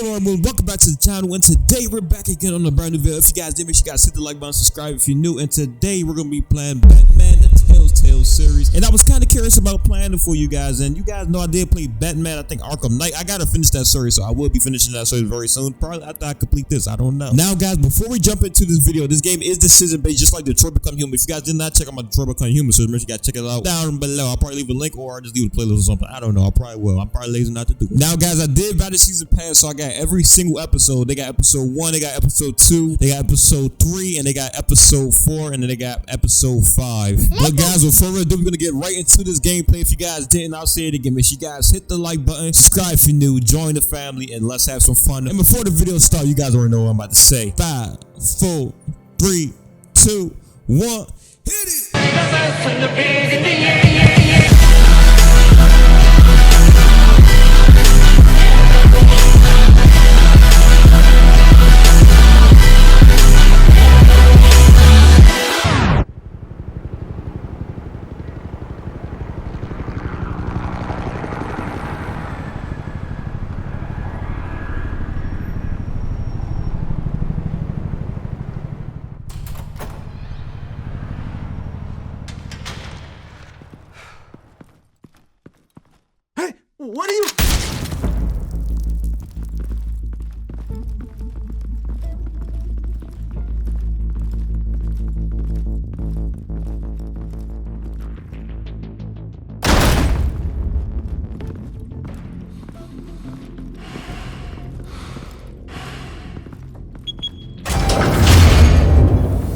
going on, everyone? Welcome back to the channel, and today we're back again on a brand new video. If you guys did, make sure you guys hit the like button, subscribe if you're new, and today we're going to be playing Batman the Telltale series. And I was kind of curious about playing it for you guys, and you guys know I did play Batman, I think Arkham Knight. I got to finish that series, so I will be finishing that series very soon, probably after I complete this, I don't know. Now guys, before we jump into this video, this game is decision based, just like Detroit Become Human. If you guys did not check out my Detroit Become Human series, make sure you guys check it out down below. I'll probably leave a link, or I'll just leave a playlist or something, I don't know, I probably will. I'm probably lazy not to do it. Now guys, I did buy the season pass, so I got every single episode. They got episode 1, they got episode 2, they got episode 3, and they got episode 4, and then they got episode 5. But guys, without further ado, we're gonna get right into this gameplay. If you guys didn't, I'll say it again. Make sure you guys hit the like button, subscribe if you're new, join the family, and let's have some fun. And before the video starts, you guys already know what I'm about to say. 5, 4, 3, 2, 1, hit it! What are you?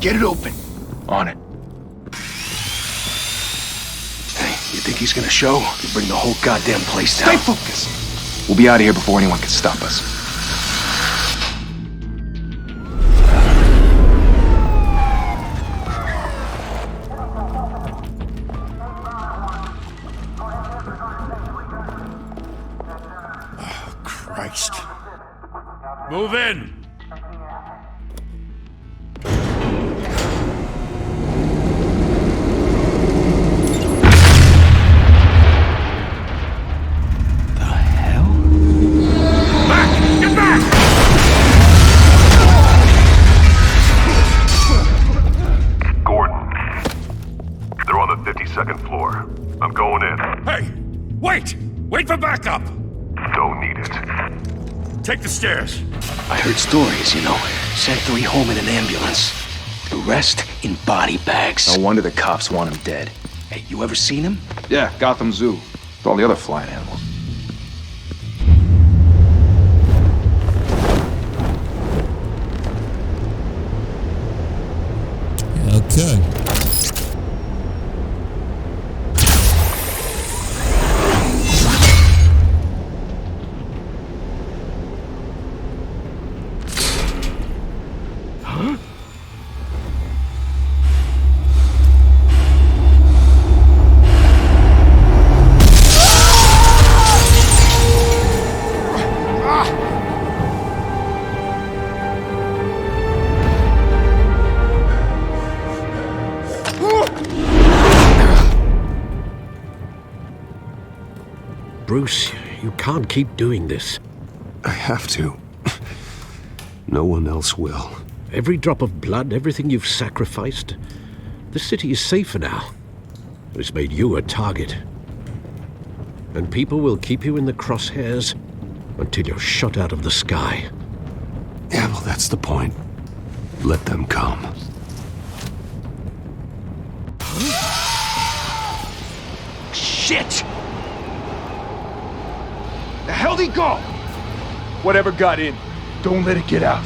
Get it open. On it. You think he's gonna show? You bring the whole goddamn place down. Stay focused. We'll be out of here before anyone can stop us. Oh, Christ. Move in. Second floor. I'm going in. Hey! Wait! Wait for backup! Don't need it. Take the stairs. I heard stories, you know. Sent 3 home in an ambulance. The rest in body bags. No wonder the cops want him dead. Hey, you ever seen him? Yeah, Gotham Zoo. With all the other flying animals. Okay. Bruce, you can't keep doing this. I have to. No one else will. Every drop of blood, everything you've sacrificed. The city is safer now. It's made you a target. And people will keep you in the crosshairs until you're shot out of the sky. Yeah, well, that's the point. Let them come. Shit! The hell'd he go? Whatever got in, don't let it get out.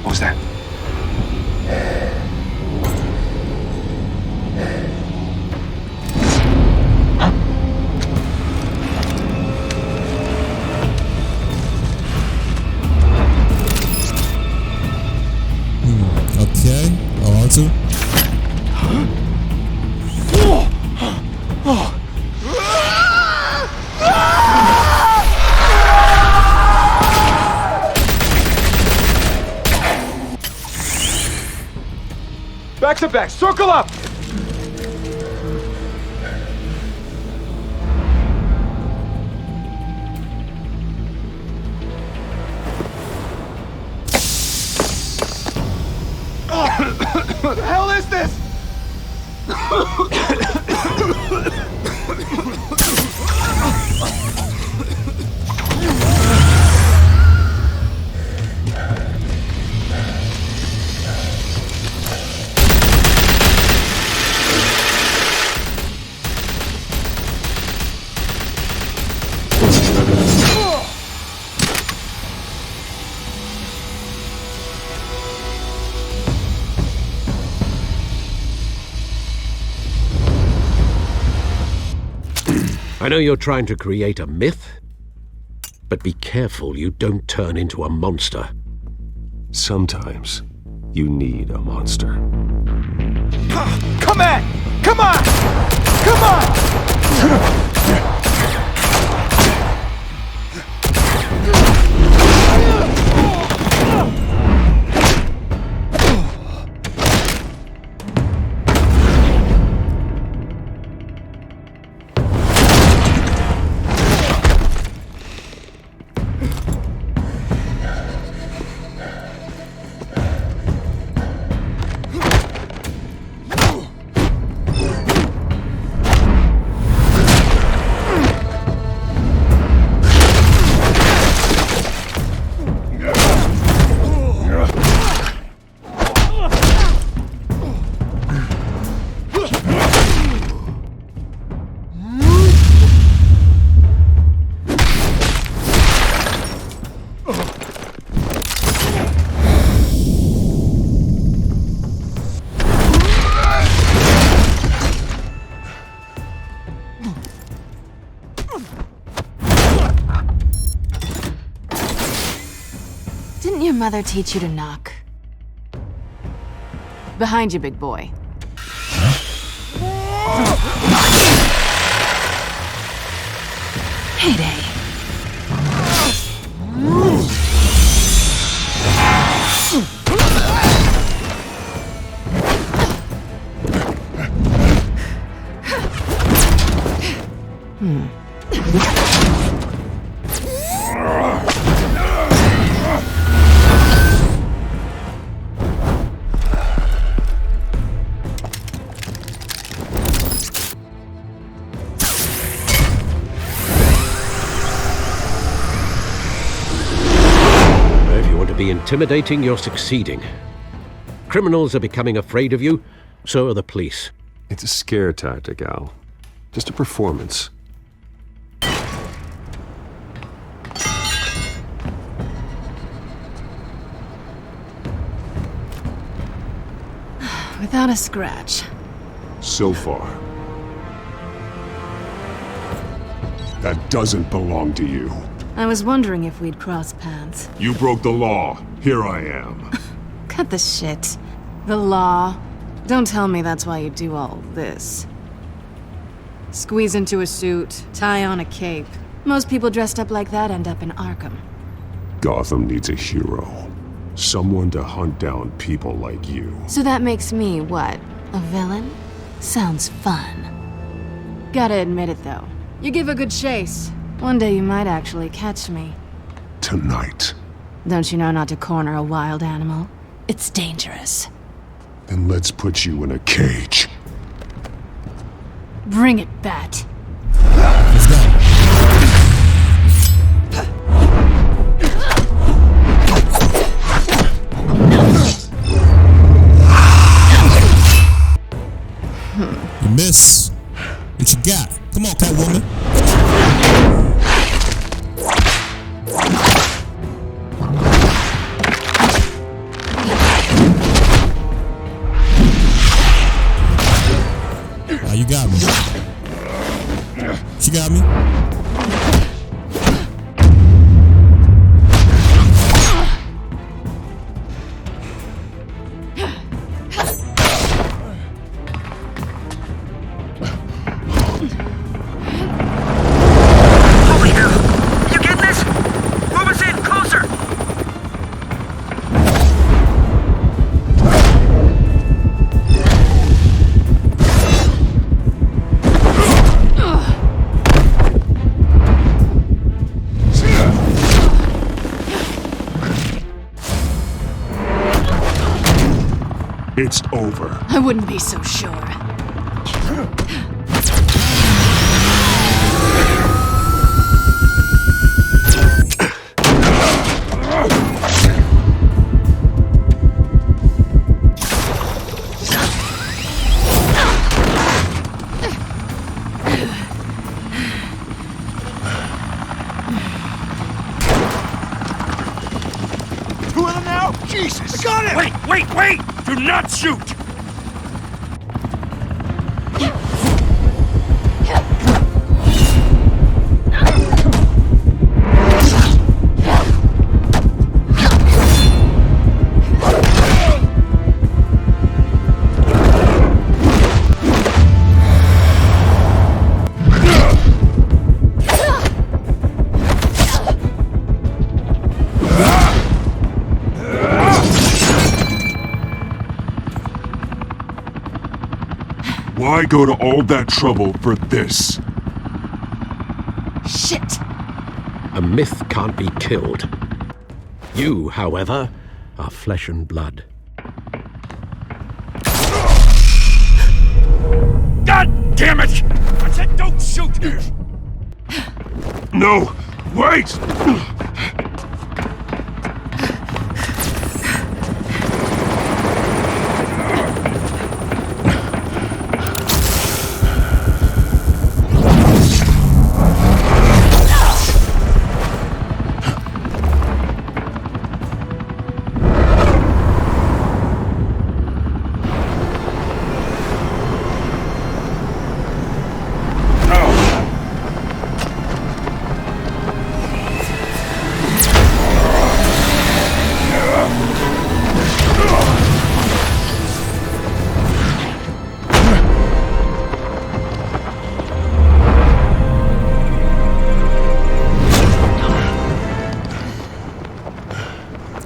What was that? Okay. Oh, R2? Oh. it back! Circle up! What the hell is this? I know you're trying to create a myth, but be careful you don't turn into a monster. Sometimes you need a monster. Come on! Come on! Come on! Didn't your mother teach you to knock? Behind you, big boy. Heyday. Be intimidating, you're succeeding. Criminals are becoming afraid of you, so are the police. It's a scare tactic, Al. Just a performance. Without a scratch. So far. That doesn't belong to you. I was wondering if we'd cross paths. You broke the law. Here I am. Cut the shit. The law. Don't tell me that's why you do all this. Squeeze into a suit, tie on a cape. Most people dressed up like that end up in Arkham. Gotham needs a hero. Someone to hunt down people like you. So that makes me, what, a villain? Sounds fun. Gotta admit it, though. You give a good chase. One day you might actually catch me. Tonight. Don't you know not to corner a wild animal? It's dangerous. Then let's put you in a cage. Bring it, Bat. Let's go. You miss. What you got? Come on, Catwoman. You got me. She got me. Over here. You get this? Move us in, closer. over. I wouldn't be so sure. Two of them now? Jesus! I got him! Wait! Do not shoot! Why go to all that trouble for this? Shit! A myth can't be killed. You, however, are flesh and blood. God damn it! I said don't shoot! No! Wait!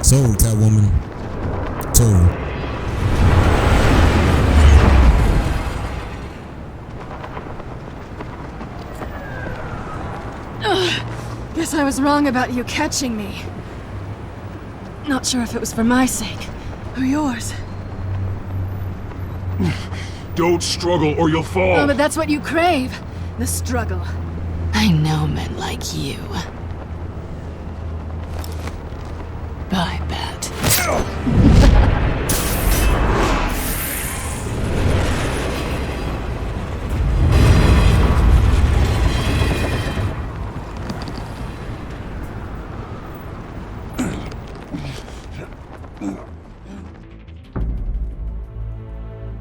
So, Catwoman. So. Guess I was wrong about you catching me. Not sure if it was for my sake or yours. Don't struggle or you'll fall. Oh, but that's what you crave. The struggle. I know men like you. I bet.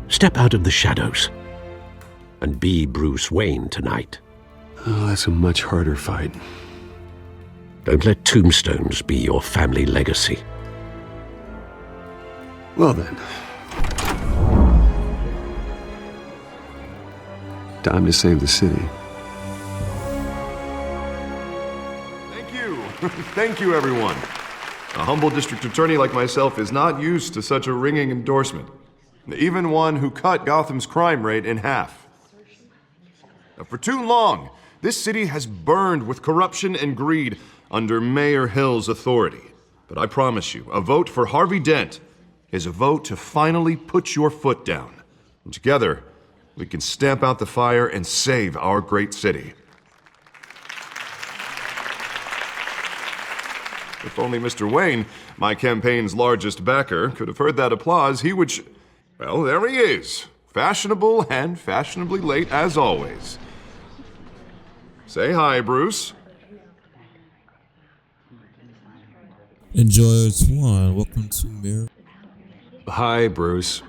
Step out of the shadows and be Bruce Wayne tonight. Oh, that's a much harder fight. Don't let tombstones be your family legacy. Well then. Time to save the city. Thank you. Thank you, everyone. A humble district attorney like myself is not used to such a ringing endorsement. Even one who cut Gotham's crime rate in half. For too long, this city has burned with corruption and greed under Mayor Hill's authority. But I promise you, a vote for Harvey Dent is a vote to finally put your foot down. And together, we can stamp out the fire and save our great city. If only Mr. Wayne, my campaign's largest backer, could have heard that applause, he would... Well, there he is. Fashionable and fashionably late as always. Say hi, Bruce. Enjoy Swan. Welcome to Mirror. Hi, Bruce.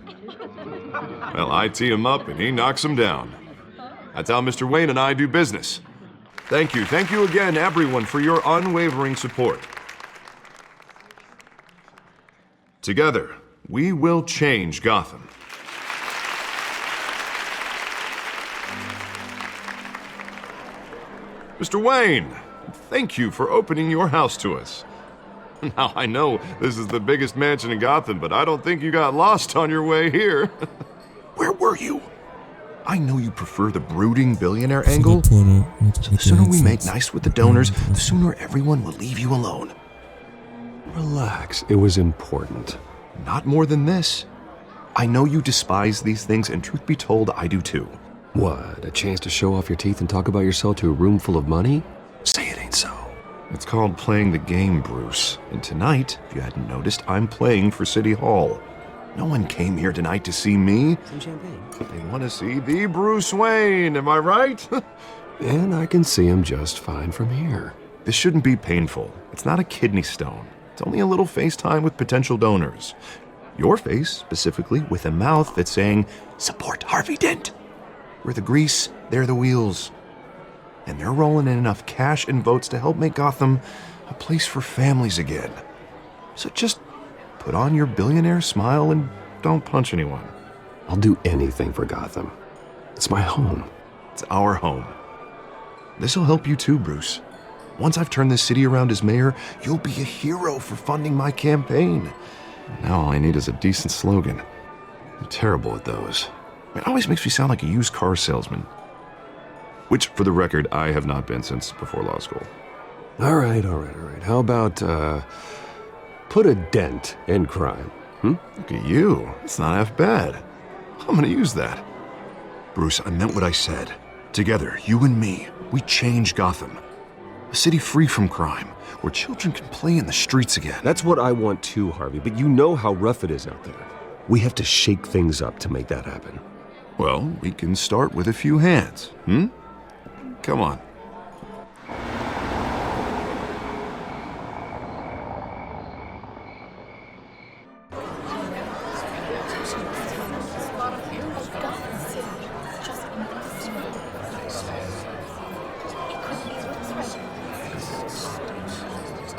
Well, I tee him up and he knocks him down. That's how Mr. Wayne and I do business. Thank you again, everyone, for your unwavering support. Together, we will change Gotham. Mr. Wayne, thank you for opening your house to us. Now, I know this is the biggest mansion in Gotham, but I don't think you got lost on your way here. Where were you? I know you prefer the brooding billionaire angle. So the sooner we make nice with the donors, the sooner everyone will leave you alone. Relax, it was important. Not more than this. I know you despise these things, and truth be told, I do too. What, a chance to show off your teeth and talk about yourself to a room full of money? Say it ain't so. It's called playing the game, Bruce. And tonight, if you hadn't noticed, I'm playing for City Hall. No one came here tonight to see me. Some champagne. They want to see the Bruce Wayne, am I right? And I can see him just fine from here. This shouldn't be painful. It's not a kidney stone. It's only a little FaceTime with potential donors. Your face, specifically, with a mouth that's saying, support Harvey Dent. We're the grease, they're the wheels. And they're rolling in enough cash and votes to help make Gotham a place for families again. So just put on your billionaire smile and don't punch anyone. I'll do anything for Gotham. It's my home. It's our home. This'll help you too, Bruce. Once I've turned this city around as mayor, you'll be a hero for funding my campaign. Now all I need is a decent slogan. I'm terrible at those. It always makes me sound like a used car salesman. Which, for the record, I have not been since before law school. All right. How about, put a dent in crime? Look at you. It's not half bad. I'm gonna use that. Bruce, I meant what I said. Together, you and me, we change Gotham. A city free from crime, where children can play in the streets again. That's what I want too, Harvey, but you know how rough it is out there. We have to shake things up to make that happen. Well, we can start with a few hands, Come on.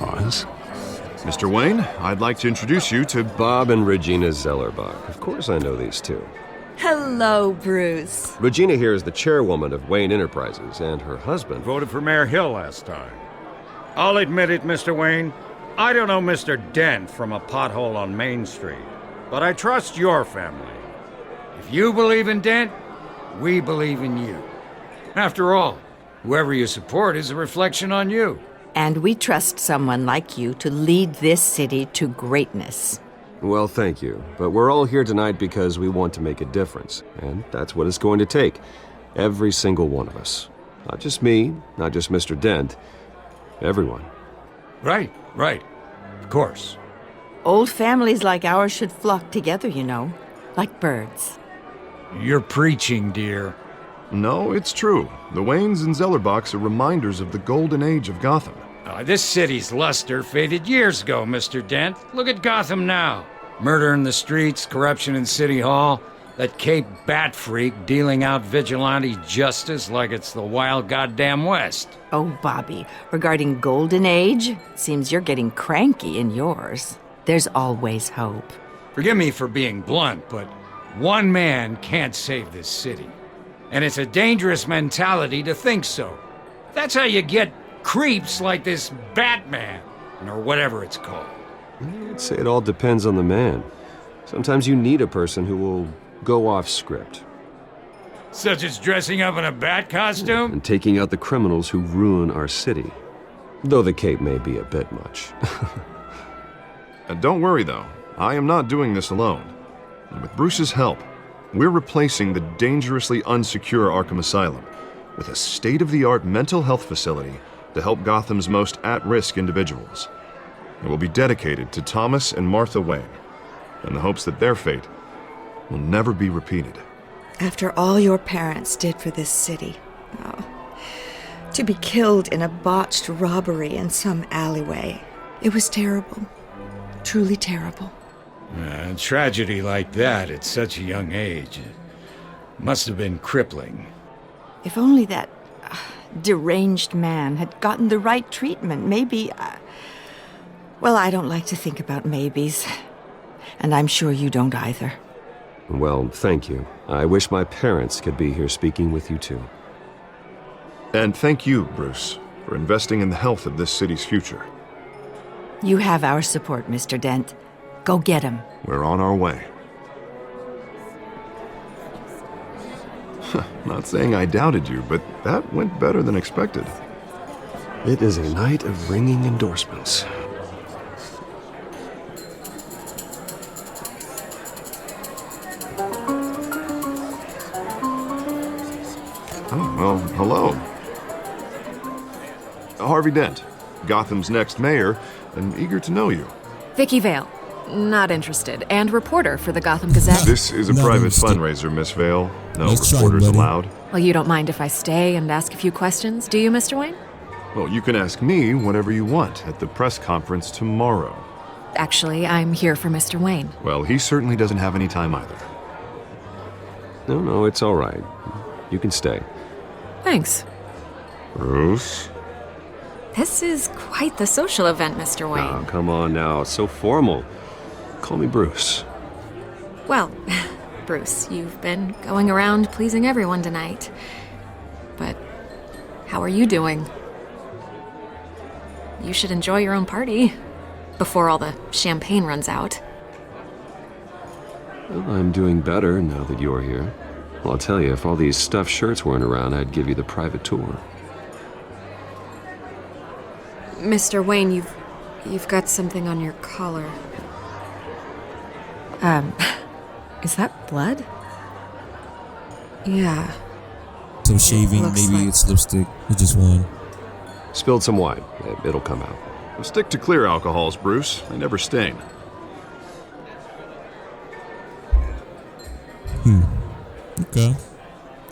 Oz? Mr. Wayne, I'd like to introduce you to Bob and Regina Zellerbach. Of course I know these two. Hello, Bruce. Regina here is the chairwoman of Wayne Enterprises, and her husband Voted for Mayor Hill last time. I'll admit it, Mr. Wayne. I don't know Mr. Dent from a pothole on Main Street, but I trust your family. If you believe in Dent, we believe in you. After all, whoever you support is a reflection on you. And we trust someone like you to lead this city to greatness. Well, thank you. But we're all here tonight because we want to make a difference. And that's what it's going to take. Every single one of us. Not just me, not just Mr. Dent. Everyone. Right. Of course. Old families like ours should flock together, you know, like birds. You're preaching, dear. No, it's true. The Waynes and Zellerbachs are reminders of the golden age of Gotham. This city's luster faded years ago, Mr. Dent. Look at Gotham now. Murder in the streets, corruption in City Hall, that Cape Bat freak dealing out vigilante justice like it's the wild goddamn West. Oh, Bobby, regarding Golden Age, seems you're getting cranky in yours. There's always hope. Forgive me for being blunt, but one man can't save this city. And it's a dangerous mentality to think so. That's how you get creeps like this Batman, or whatever it's called. I'd say it all depends on the man. Sometimes you need a person who will go off script. Such as dressing up in a bat costume? And taking out the criminals who ruin our city. Though the cape may be a bit much. Don't worry, though. I am not doing this alone. And with Bruce's help, we're replacing the dangerously unsecure Arkham Asylum with a state-of-the-art mental health facility to help Gotham's most at-risk individuals. It will be dedicated to Thomas and Martha Wayne, in the hopes that their fate will never be repeated. After all your parents did for this city, to be killed in a botched robbery in some alleyway, it was terrible. Truly terrible. A tragedy like that at such a young age must have been crippling. If only that deranged man had gotten the right treatment, maybe... well, I don't like to think about maybes. And I'm sure you don't either. Well, thank you. I wish my parents could be here speaking with you too. And thank you, Bruce, for investing in the health of this city's future. You have our support, Mr. Dent. Go get him. We're on our way. Not saying I doubted you, but that went better than expected. It is a night of ringing endorsements. Oh, well, hello. Harvey Dent, Gotham's next mayor, and eager to know you. Vicky Vale. Not interested. And reporter for the Gotham Gazette. This is a private fundraiser, Miss Vale. No reporters allowed. Well, you don't mind if I stay and ask a few questions, do you, Mr. Wayne? Well, you can ask me whatever you want at the press conference tomorrow. Actually, I'm here for Mr. Wayne. Well, he certainly doesn't have any time either. No, it's all right. You can stay. Thanks. Bruce? This is quite the social event, Mr. Wayne. Oh, come on now. It's so formal. Call me Bruce. Well, Bruce, you've been going around pleasing everyone tonight. But how are you doing? You should enjoy your own party before all the champagne runs out. Well, I'm doing better now that you're here. Well, I'll tell you, if all these stuffed shirts weren't around, I'd give you the private tour. Mr. Wayne, you've got something on your collar. Is that blood? Yeah. Some shaving, maybe it's lipstick. It's just one. Spilled some wine. It'll come out. Well, stick to clear alcohols, Bruce. They never stain. Okay.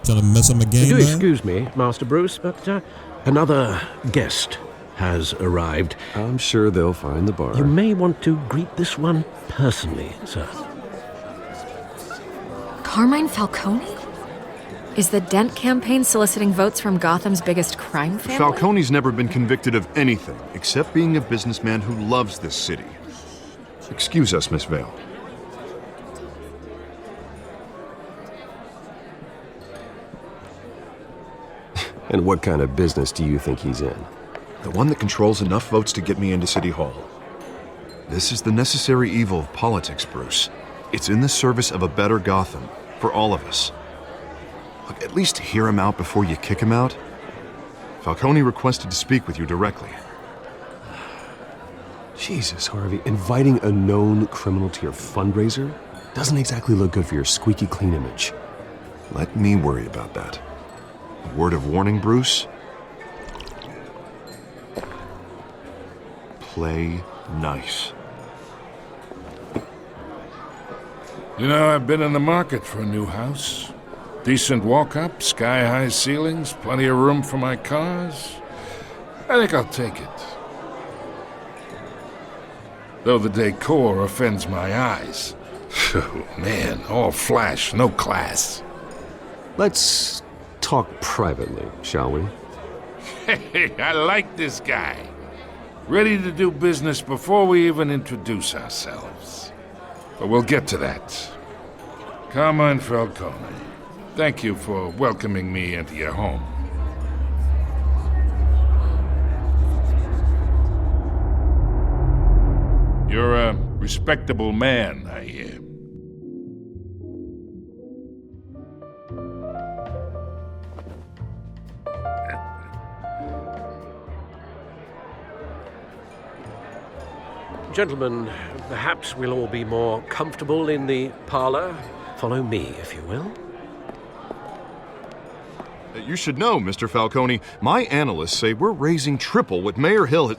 Trying to mess up my game, Do man? excuse me, Master Bruce, but another guest has arrived. I'm sure they'll find the bar. You may want to greet this one personally, sir. Carmine Falcone? Is the Dent campaign soliciting votes from Gotham's biggest crime family? Falcone's never been convicted of anything except being a businessman who loves this city. Excuse us, Miss Vale. And what kind of business do you think he's in? The one that controls enough votes to get me into City Hall. This is the necessary evil of politics, Bruce. It's in the service of a better Gotham, for all of us. Look, at least hear him out before you kick him out. Falcone requested to speak with you directly. Jesus, Harvey, inviting a known criminal to your fundraiser doesn't exactly look good for your squeaky clean image. Let me worry about that. A word of warning, Bruce. Play nice. You know, I've been in the market for a new house. Decent walk-up, sky-high ceilings, plenty of room for my cars. I think I'll take it. Though the decor offends my eyes. Oh, man, all flash, no class. Let's talk privately, shall we? Hey, I like this guy. Ready to do business before we even introduce ourselves. But we'll get to that. Carmine Falcone, thank you for welcoming me into your home. You're a respectable man, I hear. Gentlemen, perhaps we'll all be more comfortable in the parlor. Follow me, if you will. You should know, Mr. Falcone, my analysts say we're raising triple what Mayor Hill has...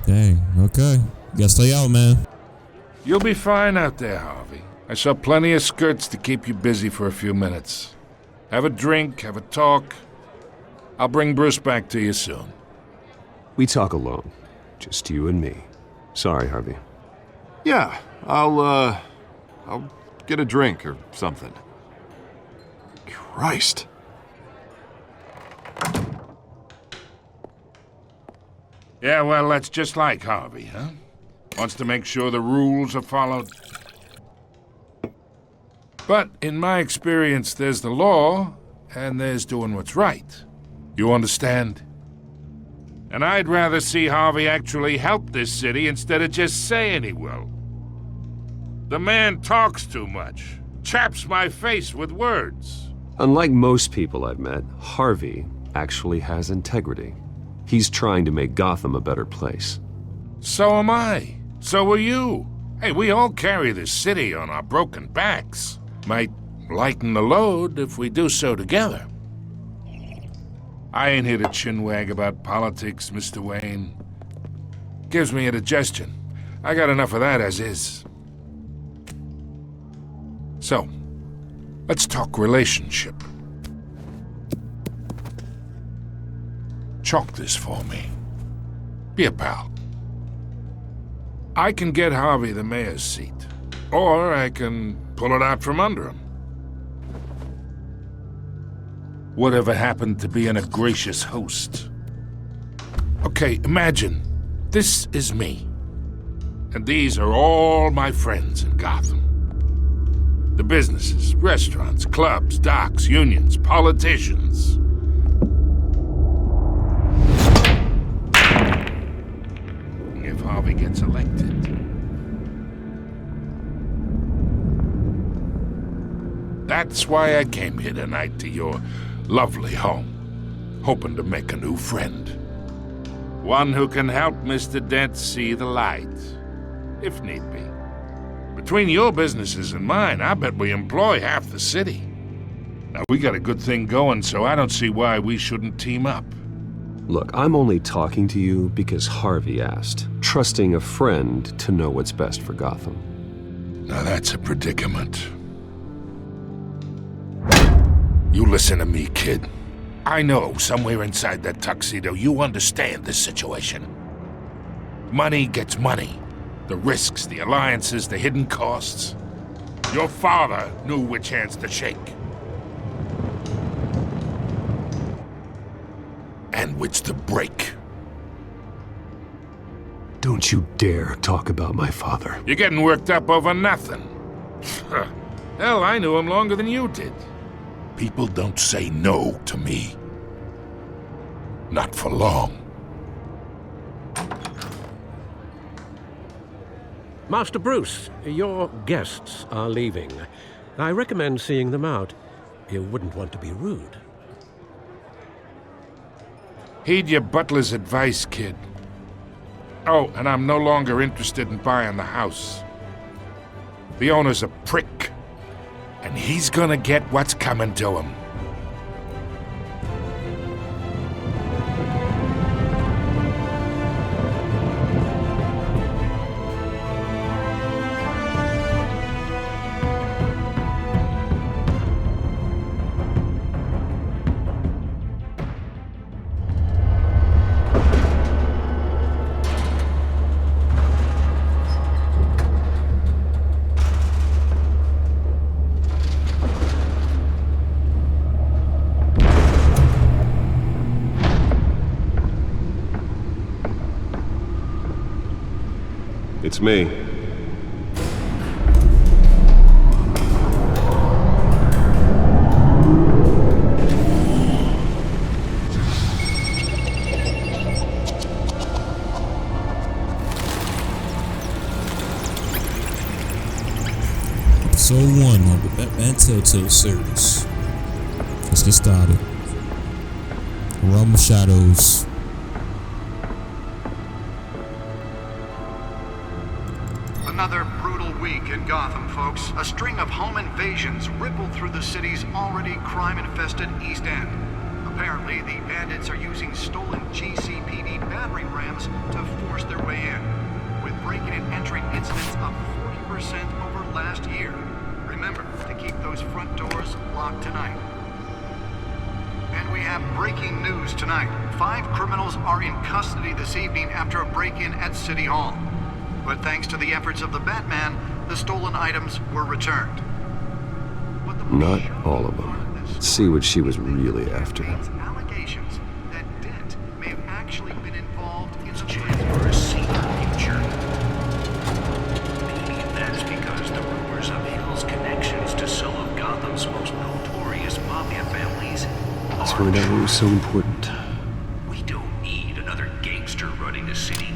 Dang, okay. You gotta stay out, man. You'll be fine out there, Harvey. I saw plenty of skirts to keep you busy for a few minutes. Have a drink, have a talk. I'll bring Bruce back to you soon. We talk alone. Just you and me. Sorry, Harvey. Yeah, I'll get a drink or something. Christ. Yeah, well, that's just like Harvey, huh? Wants to make sure the rules are followed. But in my experience, there's the law, and there's doing what's right. You understand? And I'd rather see Harvey actually help this city instead of just saying he will. The man talks too much, chaps my face with words. Unlike most people I've met, Harvey actually has integrity. He's trying to make Gotham a better place. So am I. So are you. Hey, we all carry this city on our broken backs. Might lighten the load if we do so together. I ain't here to chinwag about politics, Mr. Wayne. Gives me indigestion. I got enough of that as is. So, let's talk relationship. Chalk this for me. Be a pal. I can get Harvey the mayor's seat, or I can pull it out from under him. Whatever happened to being a gracious host? Okay, imagine this is me, and these are all my friends in Gotham. The businesses, restaurants, clubs, docks, unions, politicians. If Harvey gets elected. That's why I came here tonight to your lovely home, hoping to make a new friend. One who can help Mr. Dent see the light, if need be. Between your businesses and mine, I bet we employ half the city. Now, we got a good thing going, so I don't see why we shouldn't team up. Look, I'm only talking to you because Harvey asked, trusting a friend to know what's best for Gotham. Now that's a predicament. You listen to me, kid. I know somewhere inside that tuxedo you understand this situation. Money gets money. The risks, the alliances, the hidden costs. Your father knew which hands to shake. And which to break. Don't you dare talk about my father. You're getting worked up over nothing. Hell, I knew him longer than you did. People don't say no to me. Not for long. Master Bruce, your guests are leaving. I recommend seeing them out. You wouldn't want to be rude. Heed your butler's advice, kid. Oh, and I'm no longer interested in buying the house. The owner's a prick, and he's gonna get what's coming to him. It's me. Episode 1 of the Batman Telltale series. Let's get started. Realm of Shadows. Another brutal week in Gotham, folks. A string of home invasions rippled through the city's already crime-infested East End. Apparently, the bandits are using stolen GCPD battering rams to force their way in, with breaking and entering incidents up 40% over last year. Remember to keep those front doors locked tonight. And we have breaking news tonight. 5 criminals are in custody this evening after a break-in at City Hall. But thanks to the efforts of the Batman, the stolen items were returned. Not all of them. Let's see what she was really after. Allegations that Dent may have actually been involved in the for a secret future. Maybe that's because the rumors of Hill's connections to some of Gotham's most notorious mafia families Turned out it was so important. We don't need another gangster running the city.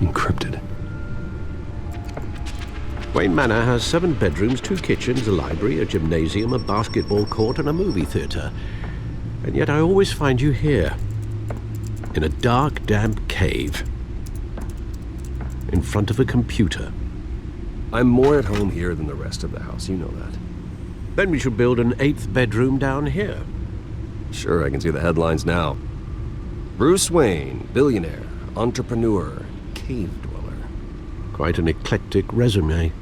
Encrypted. Wayne Manor has 7 bedrooms, 2 kitchens, a library, a gymnasium, a basketball court, and a movie theater. And yet I always find you here, in a dark, damp cave. in front of a computer. I'm more at home here than the rest of the house, you know that. Then we should build an 8th bedroom down here. Sure, I can see the headlines now. Bruce Wayne, billionaire, entrepreneur, cave dweller. Quite an eclectic resume.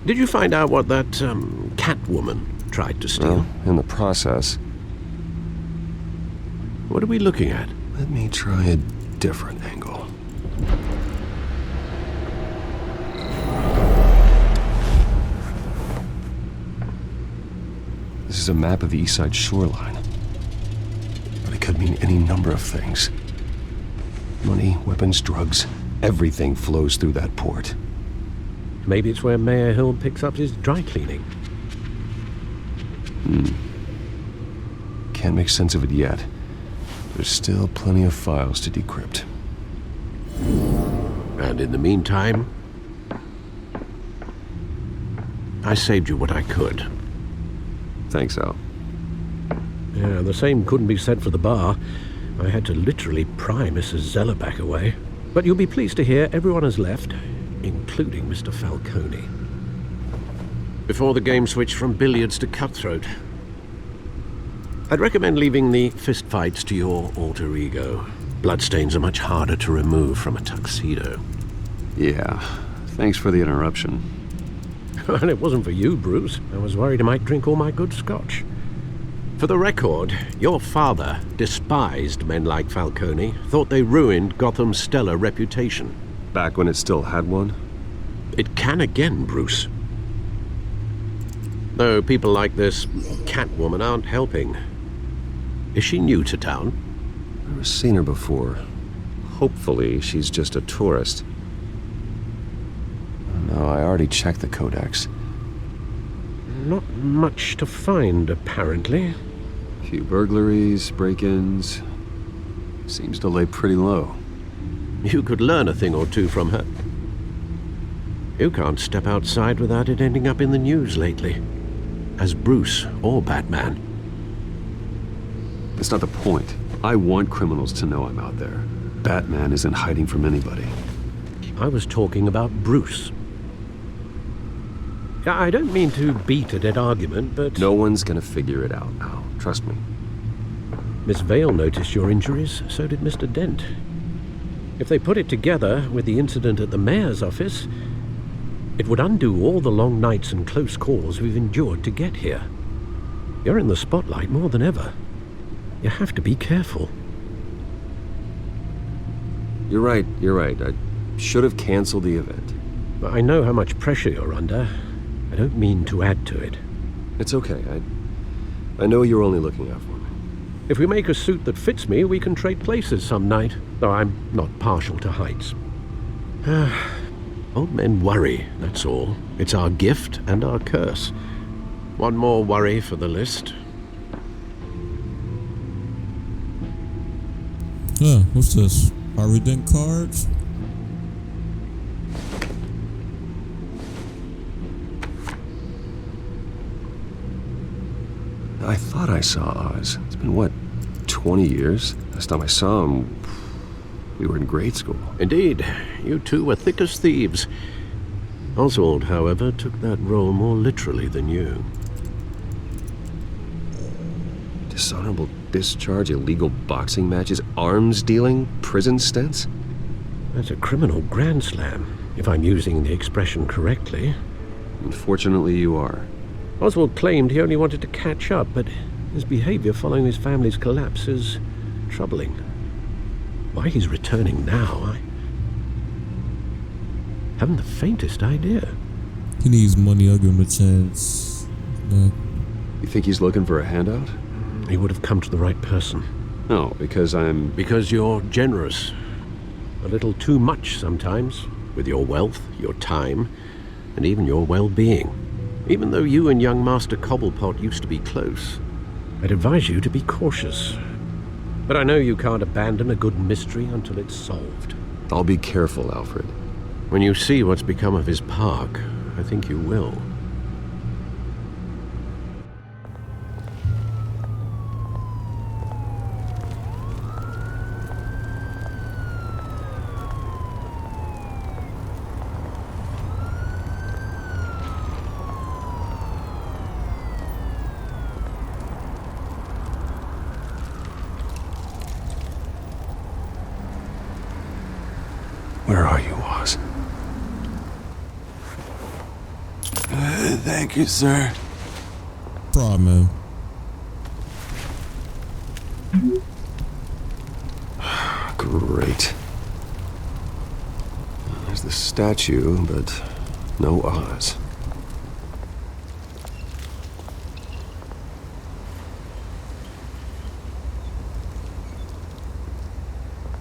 Did you find out what that, Catwoman tried to steal? Well, in the process. What are we looking at? Let me try a different angle. This is a map of the East Side shoreline. But it could mean any number of things. Money, weapons, drugs, everything flows through that port. Maybe it's where Mayor Hill picks up his dry cleaning. Can't make sense of it yet. There's still plenty of files to decrypt. And in the meantime, I saved you what I could. Thanks, Al. Yeah, the same couldn't be said for the bar. I had to literally pry Mrs. Zellerback away. But you'll be pleased to hear everyone has left, including Mr. Falcone. Before the game switched from billiards to cutthroat. I'd recommend leaving the fistfights to your alter ego. Bloodstains are much harder to remove from a tuxedo. Yeah, thanks for the interruption. And it wasn't for you, Bruce. I was worried I might drink all my good scotch. For the record, your father despised men like Falcone, thought they ruined Gotham's stellar reputation. Back when it still had one? It can again, Bruce. Though people like this Catwoman aren't helping. Is she new to town? I've never seen her before. Hopefully, she's just a tourist. No, I already checked the codex. Not much to find, apparently. A few burglaries, break-ins. Seems to lay pretty low. You could learn a thing or two from her. You can't step outside without it ending up in the news lately. As Bruce or Batman. That's not the point. I want criminals to know I'm out there. Batman isn't hiding from anybody. I was talking about Bruce. I don't mean to beat a dead argument, but... No one's gonna figure it out, Al. Trust me. Miss Vale noticed your injuries, so did Mr. Dent. If they put it together with the incident at the mayor's office, it would undo all the long nights and close calls we've endured to get here. You're in the spotlight more than ever. You have to be careful. You're right. I should have canceled the event. I know how much pressure you're under. I don't mean to add to it. It's okay. I know you're only looking out for me. If we make a suit that fits me, we can trade places some night, though I'm not partial to heights. Old men worry, that's all. It's our gift and our curse. One more worry for the list. What's this? Harvey Dent cards? I thought I saw Oz. It's been, what, 20 years? Last time I saw him, we were in grade school. Indeed. You two were thick as thieves. Oswald, however, took that role more literally than you. Dishonorable discharge, illegal boxing matches, arms dealing, prison stints? That's a criminal grand slam, if I'm using the expression correctly. Unfortunately, you are. Oswald claimed he only wanted to catch up, but his behavior following his family's collapse is troubling. Why he's returning now, I haven't the faintest idea. He needs money, I'll give him a chance. You think he's looking for a handout? He would have come to the right person. No, because Because you're generous. A little too much sometimes, with your wealth, your time, and even your well-being. Even though you and young Master Cobblepot used to be close, I'd advise you to be cautious. But I know you can't abandon a good mystery until it's solved. I'll be careful, Alfred. When you see what's become of his park, I think you will. Where are you, Oz? Thank you, sir. Problem, man. Great. There's the statue, but no Oz.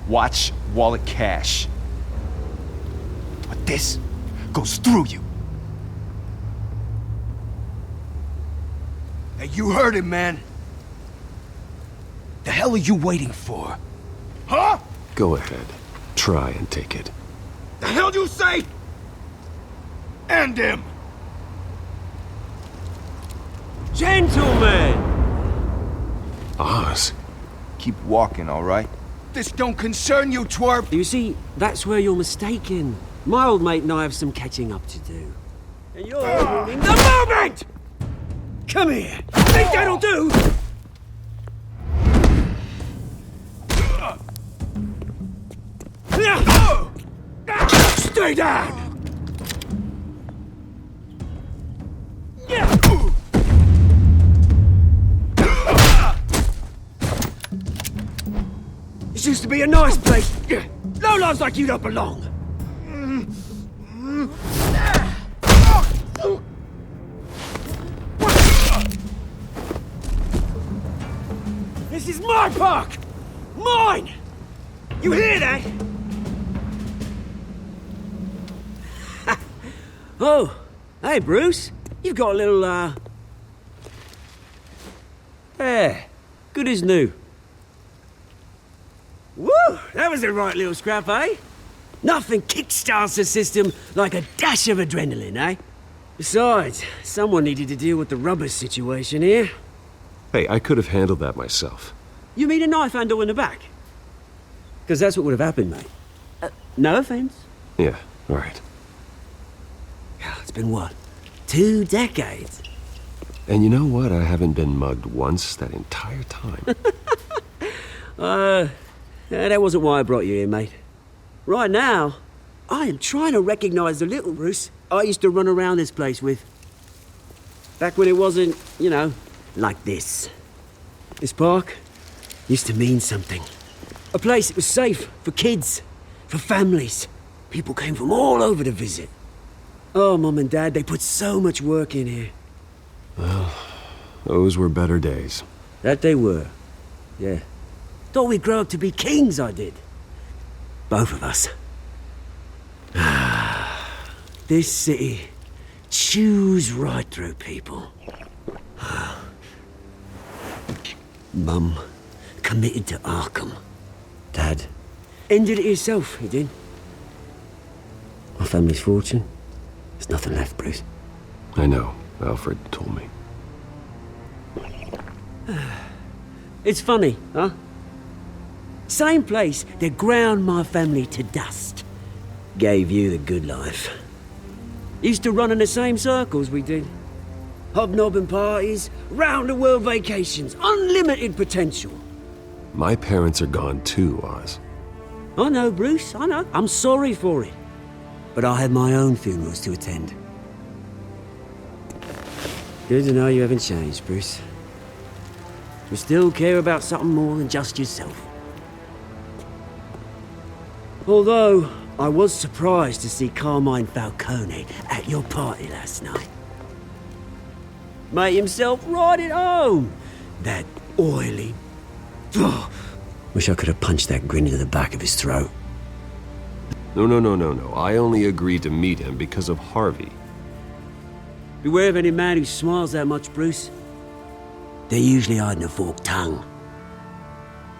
Watch wallet cash. But this goes through you. Hey, you heard him, man. The hell are you waiting for? Huh? Go ahead. Try and take it. The hell do you say? End him! Gentlemen! Oz. Keep walking, all right? This don't concern you, twerp! You see, that's where you're mistaken. My old mate and I have some catching up to do. And you're ruining the moment! Come here! Think that'll do? Stay down! This used to be a nice place. Lowlifes like you don't belong. This is my park! Mine! You hear that? Oh, hey, Bruce. You've got a little, Yeah, good as new. Woo! That was a right little scrap, eh? Nothing kickstarts the system like a dash of adrenaline, eh? Besides, someone needed to deal with the rubber situation here. Hey, I could have handled that myself. You mean a knife handle in the back? Because that's what would have happened, mate. No offense. Yeah, all right. It's been what? 2 decades? And you know what? I haven't been mugged once that entire time. That wasn't why I brought you here, mate. Right now, I am trying to recognize the little Bruce I used to run around this place with. Back when it wasn't, you know, like this. This park used to mean something. A place that was safe for kids, for families. People came from all over to visit. Oh, Mum and Dad, they put so much work in here. Well, those were better days. That they were, yeah. Thought we'd grow up to be kings, I did. Both of us. This city chews right through people. Mum committed to Arkham. Dad ended it himself, he did. My family's fortune. There's nothing left, Bruce. I know. Alfred told me. It's funny, huh? Same place that ground my family to dust. Gave you the good life. Used to run in the same circles we did. Hobnobbing parties, round-the-world vacations, unlimited potential. My parents are gone too, Oz. I know, Bruce, I know. I'm sorry for it. But I had my own funerals to attend. Good to know you haven't changed, Bruce. You still care about something more than just yourself. Although, I was surprised to see Carmine Falcone at your party last night. Made himself right at home. That oily... Wish I could have punched that grin into the back of his throat. No. I only agreed to meet him because of Harvey. Beware of any man who smiles that much, Bruce. They're usually hiding a forked tongue.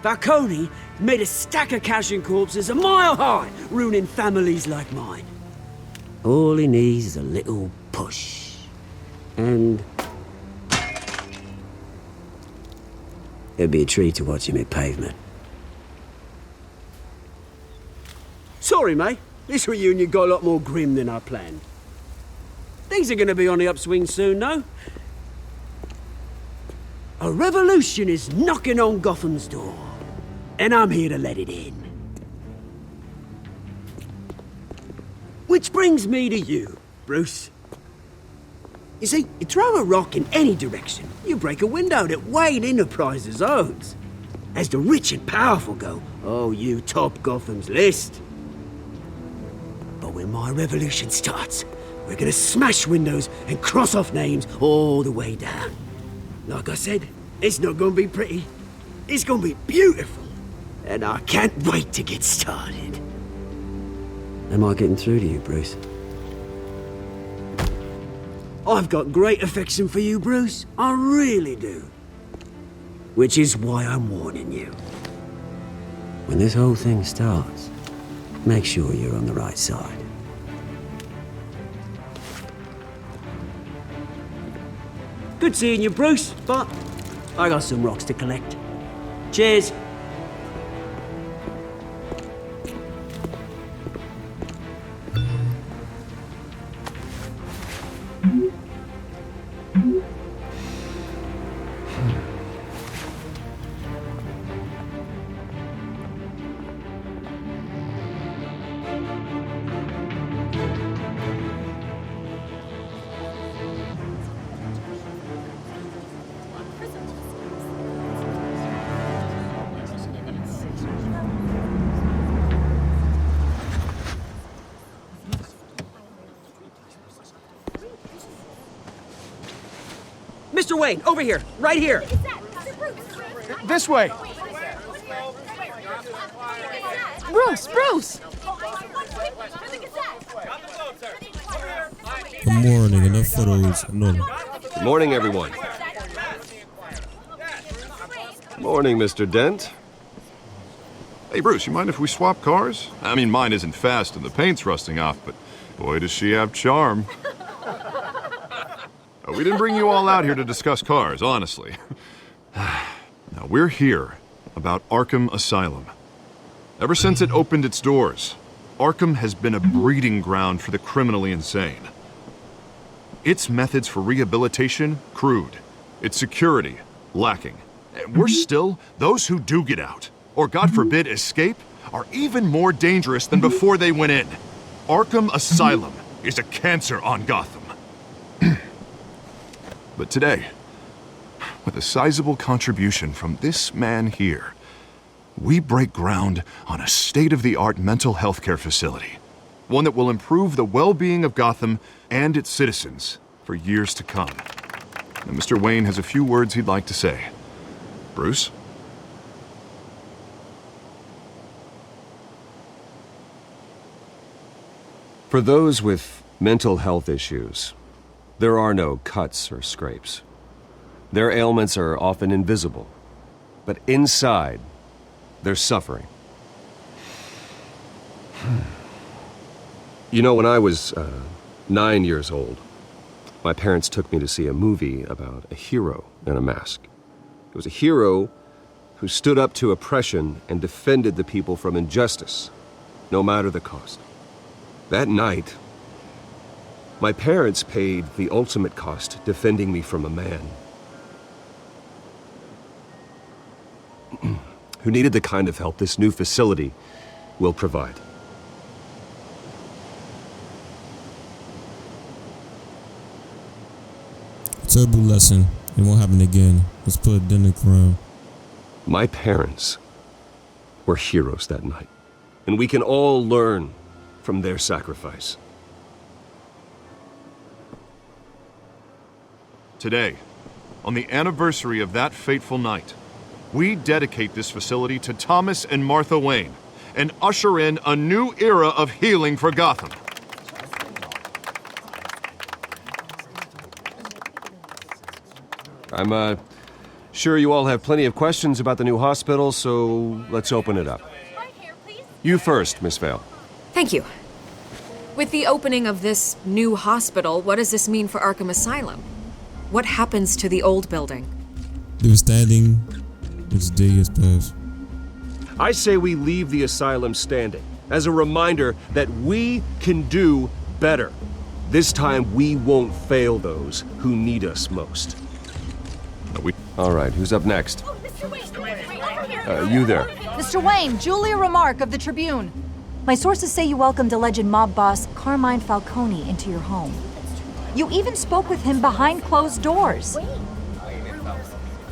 Falcone made a stack of cash and corpses a mile high, ruining families like mine. All he needs is a little push. And... it'd be a treat to watch him hit pavement. Sorry, mate. This reunion got a lot more grim than I planned. Things are gonna be on the upswing soon, though. A revolution is knocking on Gotham's door. And I'm here to let it in. Which brings me to you, Bruce. You see, you throw a rock in any direction, you break a window that Wayne Enterprises owns. As the rich and powerful go, oh, you top Gotham's list. But when my revolution starts, we're gonna smash windows and cross off names all the way down. Like I said, it's not gonna be pretty. It's gonna be beautiful. And I can't wait to get started. Am I getting through to you, Bruce? I've got great affection for you, Bruce. I really do. Which is why I'm warning you. When this whole thing starts, make sure you're on the right side. Good seeing you, Bruce, but I got some rocks to collect. Cheers. Mr. Wayne, over here, right here. This way. Bruce! Good morning, enough photos. No. Good morning, everyone. Morning, Mr. Dent. Hey, Bruce, you mind if we swap cars? I mean, mine isn't fast and the paint's rusting off, but boy, does she have charm. We didn't bring you all out here to discuss cars, honestly. Now, we're here about Arkham Asylum. Ever since it opened its doors, Arkham has been a breeding ground for the criminally insane. Its methods for rehabilitation, crude. Its security, lacking. And worse still, those who do get out, or God forbid escape, are even more dangerous than before they went in. Arkham Asylum is a cancer on Gotham. But today, with a sizable contribution from this man here, we break ground on a state-of-the-art mental health care facility. One that will improve the well-being of Gotham and its citizens for years to come. Now, Mr. Wayne has a few words he'd like to say. Bruce? For those with mental health issues, there are no cuts or scrapes. Their ailments are often invisible, but inside, they're suffering. You know, when I was 9 years old, my parents took me to see a movie about a hero in a mask. It was a hero who stood up to oppression and defended the people from injustice, no matter the cost. That night, my parents paid the ultimate cost defending me from a man who needed the kind of help this new facility will provide. Terrible lesson. It won't happen again. Let's put it in the ground. My parents were heroes that night, and we can all learn from their sacrifice. Today, on the anniversary of that fateful night, we dedicate this facility to Thomas and Martha Wayne and usher in a new era of healing for Gotham. I'm sure you all have plenty of questions about the new hospital, so let's open it up. You first, Miss Vale. Thank you. With the opening of this new hospital, what does this mean for Arkham Asylum? What happens to the old building? They were standing. Its day has passed. I say we leave the asylum standing as a reminder that we can do better. This time we won't fail those who need us most. All right, who's up next? Oh, Mr. Wayne, You there. Mr. Wayne, Julia Remark of the Tribune. My sources say you welcomed alleged mob boss Carmine Falcone into your home. You even spoke with him behind closed doors.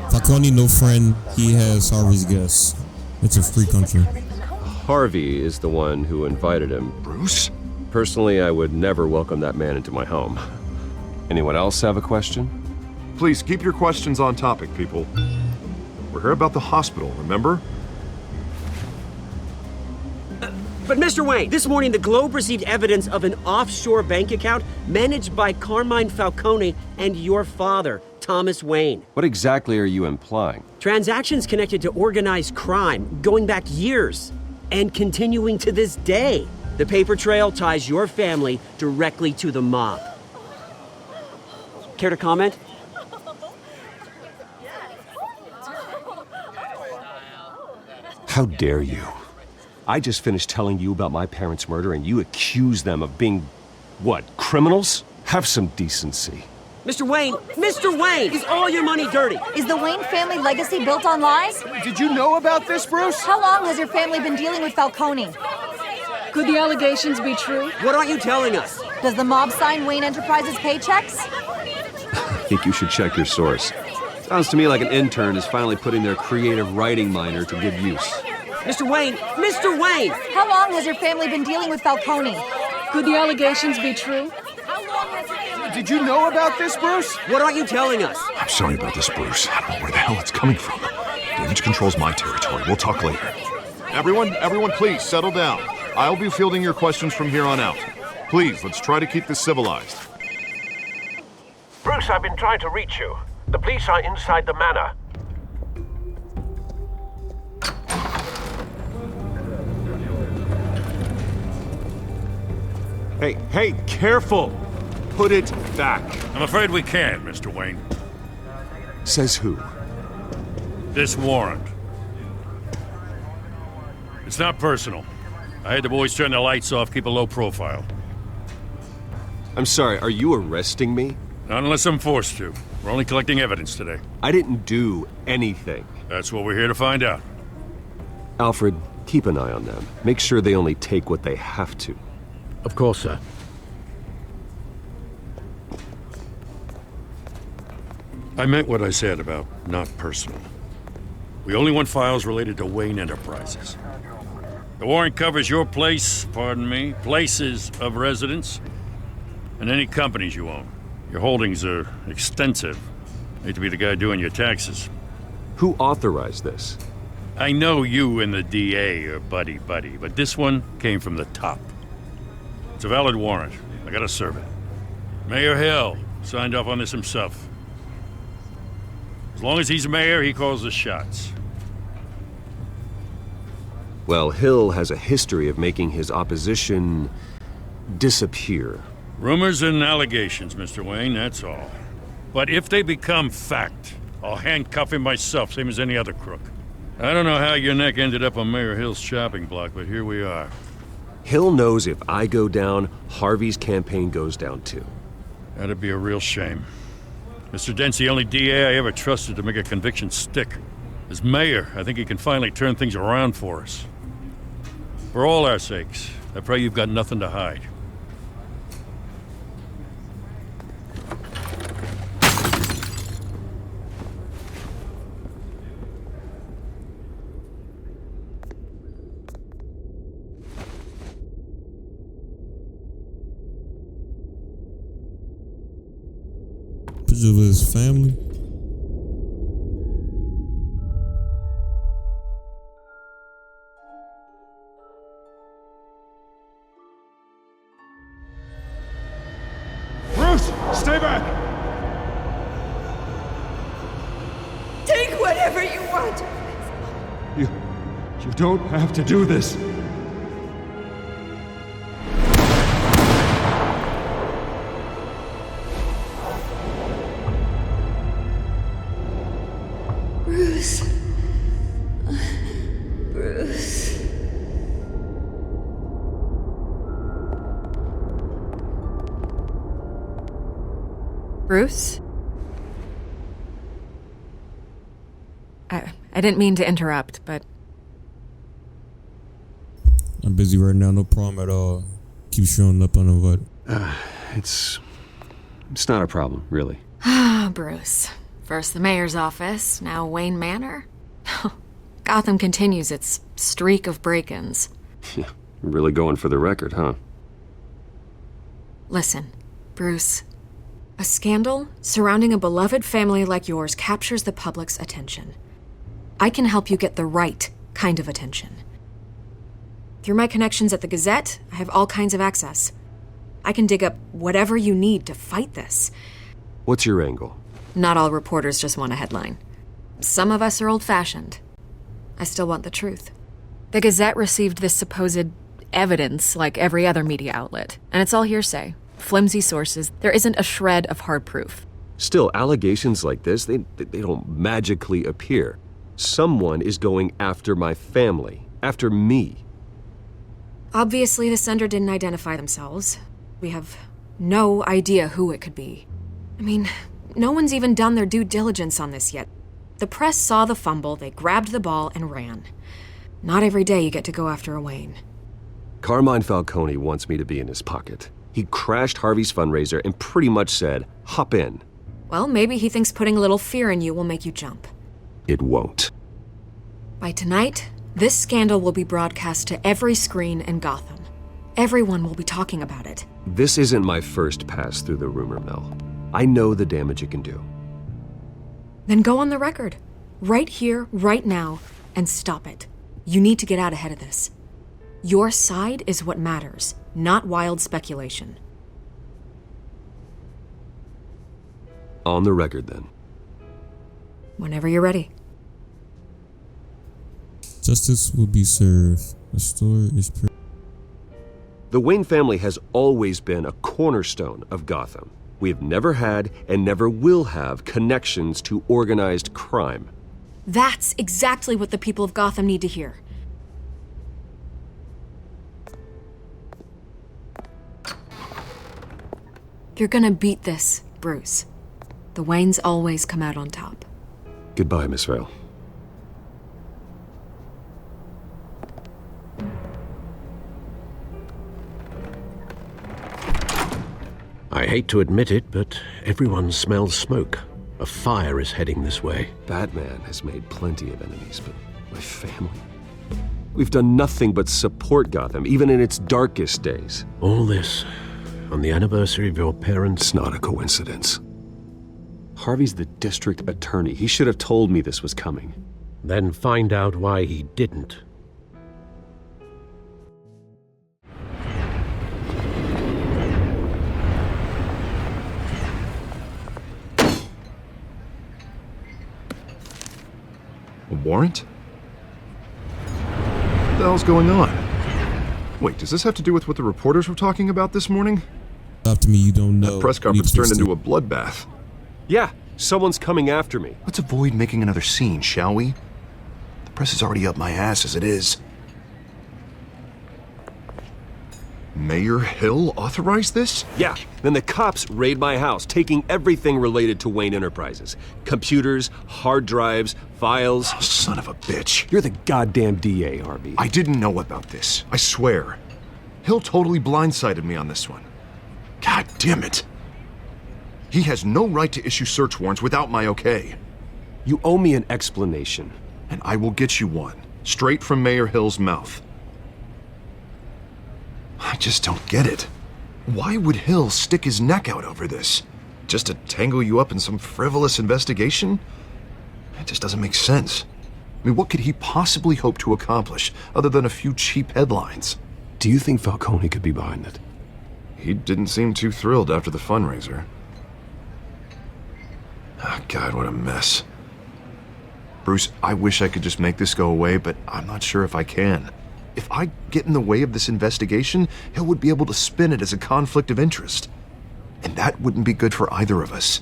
Falcone, no friend. He has Harvey's guess. It's a free country. Harvey is the one who invited him. Bruce? Personally, I would never welcome that man into my home. Anyone else have a question? Please keep your questions on topic, people. We're here about the hospital, remember? But Mr. Wayne, this morning the Globe received evidence of an offshore bank account managed by Carmine Falcone and your father, Thomas Wayne. What exactly are you implying? Transactions connected to organized crime going back years and continuing to this day. The paper trail ties your family directly to the mob. Care to comment? How dare you? I just finished telling you about my parents' murder and you accuse them of being, what, criminals? Have some decency. Mr. Wayne, is all your money dirty? Is the Wayne family legacy built on lies? Did you know about this, Bruce? How long has your family been dealing with Falcone? Could the allegations be true? What aren't you telling us? Does the mob sign Wayne Enterprises paychecks? I think you should check your source. Sounds to me like an intern is finally putting their creative writing minor to good use. Mr. Wayne! How long has your family been dealing with Falcone? Could the allegations be true? Did you know about this, Bruce? What aren't you telling us? I'm sorry about this, Bruce. I don't know where the hell it's coming from. Damage control's my territory. We'll talk later. Everyone, please settle down. I'll be fielding your questions from here on out. Please, let's try to keep this civilized. Bruce, I've been trying to reach you. The police are inside the manor. Hey, careful! Put it back. I'm afraid we can't, Mr. Wayne. Says who? This warrant. It's not personal. I had the boys turn the lights off, keep a low profile. I'm sorry, are you arresting me? Not unless I'm forced to. We're only collecting evidence today. I didn't do anything. That's what we're here to find out. Alfred, keep an eye on them. Make sure they only take what they have to. Of course, sir. I meant what I said about not personal. We only want files related to Wayne Enterprises. The warrant covers your places of residence, and any companies you own. Your holdings are extensive. Hate to be the guy doing your taxes. Who authorized this? I know you and the DA are buddy-buddy, but this one came from the top. It's a valid warrant. I gotta serve it. Mayor Hill signed off on this himself. As long as he's mayor, he calls the shots. Well, Hill has a history of making his opposition disappear. Rumors and allegations, Mr. Wayne, that's all. But if they become fact, I'll handcuff him myself, same as any other crook. I don't know how your neck ended up on Mayor Hill's shopping block, but here we are. Hill knows if I go down, Harvey's campaign goes down too. That'd be a real shame. Mr. Dent's the only DA I ever trusted to make a conviction stick. As mayor, I think he can finally turn things around for us. For all our sakes, I pray you've got nothing to hide. Pictures of his family. Bruce, stay back! Take whatever you want. You don't have to do this. Bruce. Bruce. Bruce? I didn't mean to interrupt, but... I'm I'm busy right now, no problem at all. Keep showing up uninvited. It's not a problem, really. Ah, Bruce. First the mayor's office, now Wayne Manor. Gotham continues its streak of break-ins. Yeah, really going for the record, huh? Listen, Bruce. A scandal surrounding a beloved family like yours captures the public's attention. I can help you get the right kind of attention. Through my connections at the Gazette, I have all kinds of access. I can dig up whatever you need to fight this. What's your angle? Not all reporters just want a headline. Some of us are old-fashioned. I still want the truth. The Gazette received this supposed evidence like every other media outlet, and it's all hearsay. Flimsy sources. There isn't a shred of hard proof. Still, allegations like this, they don't magically appear. Someone is going after my family, after me. Obviously, the sender didn't identify themselves. We have no idea who it could be. I mean, no one's even done their due diligence on this yet. The press saw the fumble, they grabbed the ball and ran. Not every day you get to go after a Wayne. Carmine Falcone wants me to be in his pocket. He crashed Harvey's fundraiser and pretty much said, hop in. Well, maybe he thinks putting a little fear in you will make you jump. It won't. By tonight, this scandal will be broadcast to every screen in Gotham. Everyone will be talking about it. This isn't my first pass through the rumor mill. I know the damage it can do. Then go on the record. Right here, right now, and stop it. You need to get out ahead of this. Your side is what matters, not wild speculation. On the record, then. Whenever you're ready. Justice will be served. The story is The Wayne family has always been a cornerstone of Gotham. We have never had and never will have connections to organized crime. That's exactly what the people of Gotham need to hear. You're gonna beat this, Bruce. The Waynes always come out on top. Goodbye, Miss Vale. I hate to admit it, but everyone smells smoke. A fire is heading this way. Batman has made plenty of enemies, but my family... We've done nothing but support Gotham, even in its darkest days. All this on the anniversary of your parents'... It's not a coincidence. Harvey's the district attorney. He should have told me this was coming. Then find out why he didn't. A warrant? What the hell's going on? Wait, does this have to do with what the reporters were talking about this morning? Up to me, you don't know. That press conference turned into a bloodbath. Yeah, someone's coming after me. Let's avoid making another scene, shall we? The press is already up my ass as it is. Mayor Hill authorized this? Yeah, then the cops raid my house, taking everything related to Wayne Enterprises. Computers, hard drives, files. Oh, son of a bitch. You're the goddamn DA, Harvey. I didn't know about this. I swear. Hill totally blindsided me on this one. God damn it. He has no right to issue search warrants without my okay. You owe me an explanation. And I will get you one, straight from Mayor Hill's mouth. I just don't get it. Why would Hill stick his neck out over this? Just to tangle you up in some frivolous investigation? It just doesn't make sense. I mean, what could he possibly hope to accomplish other than a few cheap headlines? Do you think Falcone could be behind it? He didn't seem too thrilled after the fundraiser. Oh, God, what a mess. Bruce, I wish I could just make this go away, but I'm not sure if I can. If I get in the way of this investigation, Hill would be able to spin it as a conflict of interest. And that wouldn't be good for either of us.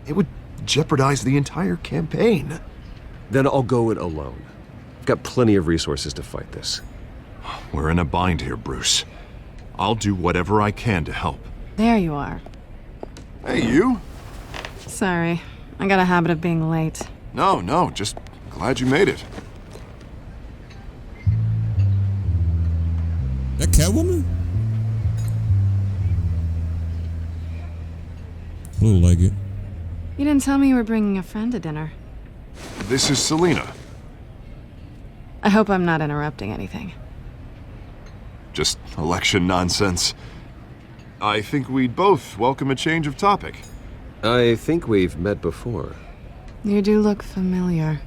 It would jeopardize the entire campaign. Then I'll go it alone. I've got plenty of resources to fight this. We're in a bind here, Bruce. I'll do whatever I can to help. There you are. Hey, you? Sorry, I got a habit of being late. No, just glad you made it. Catwoman? Look like it. You didn't tell me you were bringing a friend to dinner. This is Selina. I hope I'm not interrupting anything. Just election nonsense. I think we'd both welcome a change of topic. I think we've met before. You do look familiar.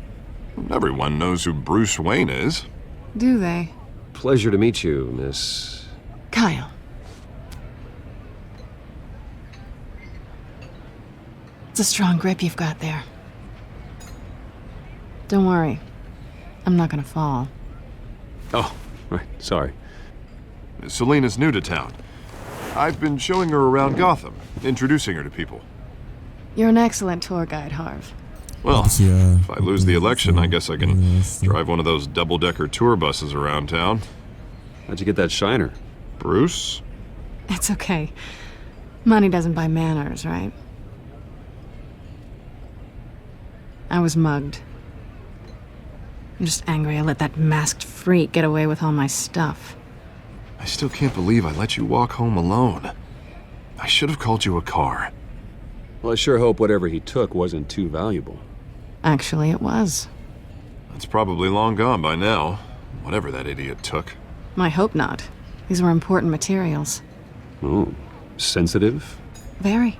Everyone knows who Bruce Wayne is. Do they? Pleasure to meet you, Miss... Kyle. It's a strong grip you've got there. Don't worry. I'm not gonna fall. Oh, right, sorry. Selina's new to town. I've been showing her around Gotham, introducing her to people. You're an excellent tour guide, Harv. Well, if I lose the election, I guess I can drive one of those double-decker tour buses around town. How'd you get that shiner? Bruce? It's okay. Money doesn't buy manners, right? I was mugged. I'm just angry I let that masked freak get away with all my stuff. I still can't believe I let you walk home alone. I should have called you a car. Well, I sure hope whatever he took wasn't too valuable. Actually, it was. It's probably long gone by now, whatever that idiot took. I hope not. These were important materials. Ooh, sensitive? Very.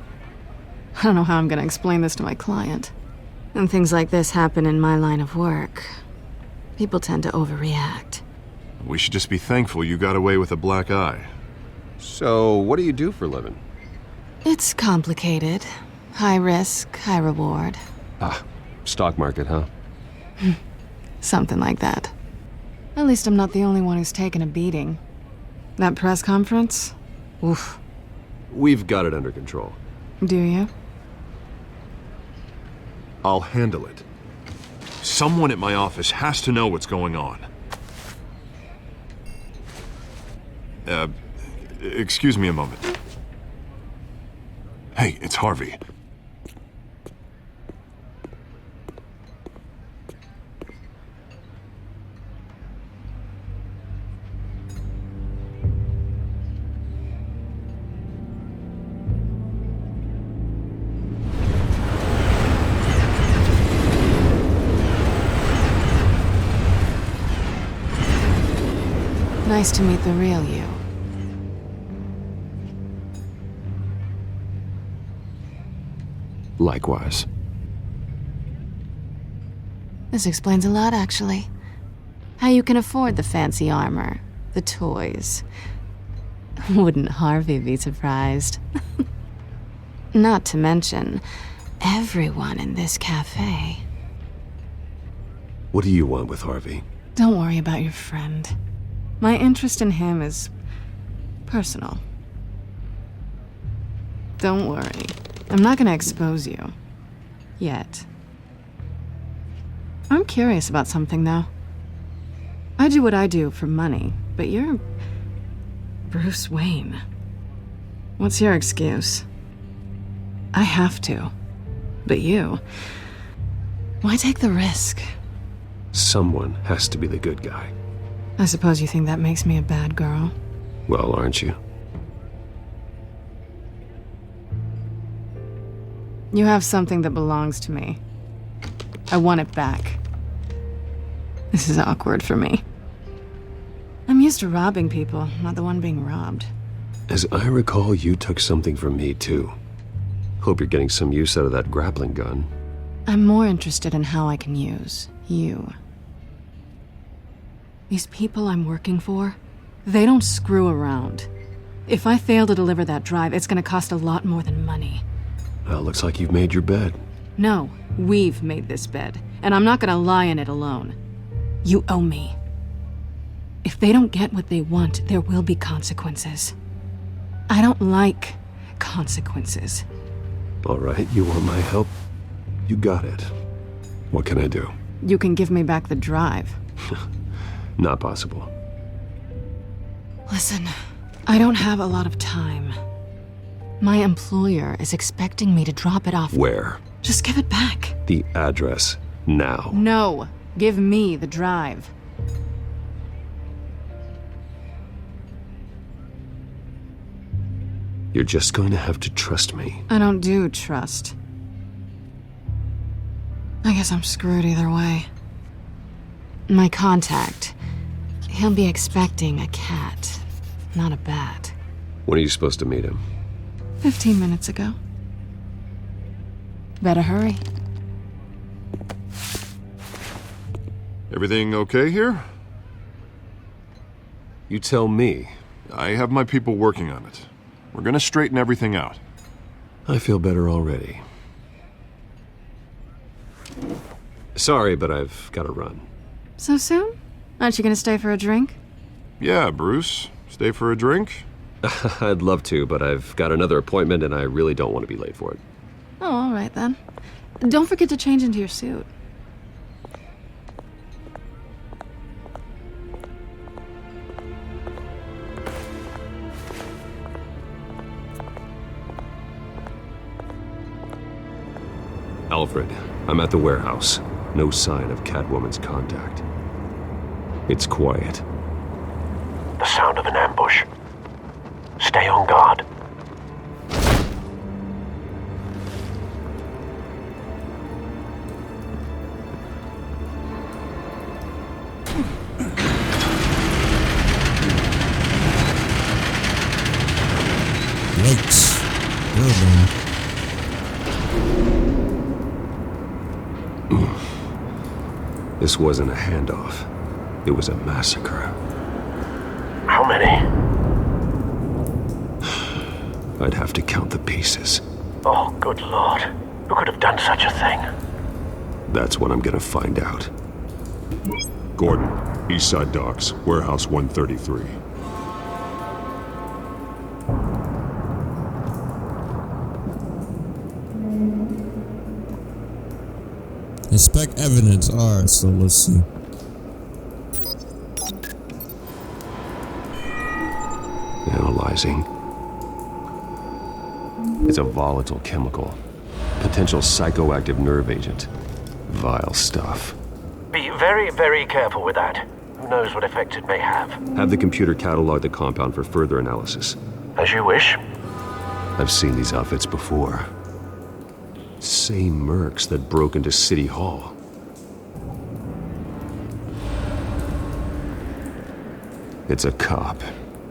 I don't know how I'm gonna explain this to my client. When things like this happen in my line of work, people tend to overreact. We should just be thankful you got away with a black eye. So, what do you do for a living? It's complicated. High risk, high reward. Ah, stock market, huh? Something like that. At least I'm not the only one who's taken a beating. That press conference? Oof. We've got it under control. Do you? I'll handle it. Someone at my office has to know what's going on. Excuse me a moment. Hey, it's Harvey. Nice to meet the real you. Likewise. This explains a lot, actually. How you can afford the fancy armor, the toys. Wouldn't Harvey be surprised? Not to mention, everyone in this cafe. What do you want with Harvey? Don't worry about your friend. My interest in him is personal. Don't worry. I'm not gonna expose you. Yet. I'm curious about something, though. I do what I do for money, but you're Bruce Wayne. What's your excuse? I have to. But you... why take the risk? Someone has to be the good guy. I suppose you think that makes me a bad girl? Well, aren't you? You have something that belongs to me. I want it back. This is awkward for me. I'm used to robbing people, not the one being robbed. As I recall, you took something from me, too. Hope you're getting some use out of that grappling gun. I'm more interested in how I can use you. These people I'm working for, they don't screw around. If I fail to deliver that drive, it's gonna cost a lot more than money. Well, looks like you've made your bed. No, we've made this bed, and I'm not gonna lie in it alone. You owe me. If they don't get what they want, there will be consequences. I don't like consequences. All right, you want my help? You got it. What can I do? You can give me back the drive. Not possible. Listen, I don't have a lot of time. My employer is expecting me to drop it off. Where? Just give it back. The address, now. No, give me the drive. You're just going to have to trust me. I don't do trust. I guess I'm screwed either way. My contact, he'll be expecting a cat, not a bat. When are you supposed to meet him? 15 minutes ago. Better hurry. Everything okay here? You tell me. I have my people working on it. We're gonna straighten everything out. I feel better already. Sorry, but I've got to run. So soon? Aren't you gonna stay for a drink? Yeah, Bruce. Stay for a drink? I'd love to, but I've got another appointment and I really don't want to be late for it. Oh, all right then. Don't forget to change into your suit. Alfred, I'm at the warehouse. No sign of Catwoman's contact. It's quiet. The sound of an ambush. Stay on guard. Yikes. Well done. This wasn't a handoff. It was a massacre. How many? I'd have to count the pieces. Oh, good Lord. Who could have done such a thing? That's what I'm gonna find out. Gordon, Eastside Docks, Warehouse 133. Inspect evidence. Alright, so let's see. Analyzing. It's a volatile chemical. Potential psychoactive nerve agent. Vile stuff. Be very, very careful with that. Who knows what effects it may have. Have the computer catalog the compound for further analysis. As you wish. I've seen these outfits before. Same mercs that broke into City Hall. It's a cop.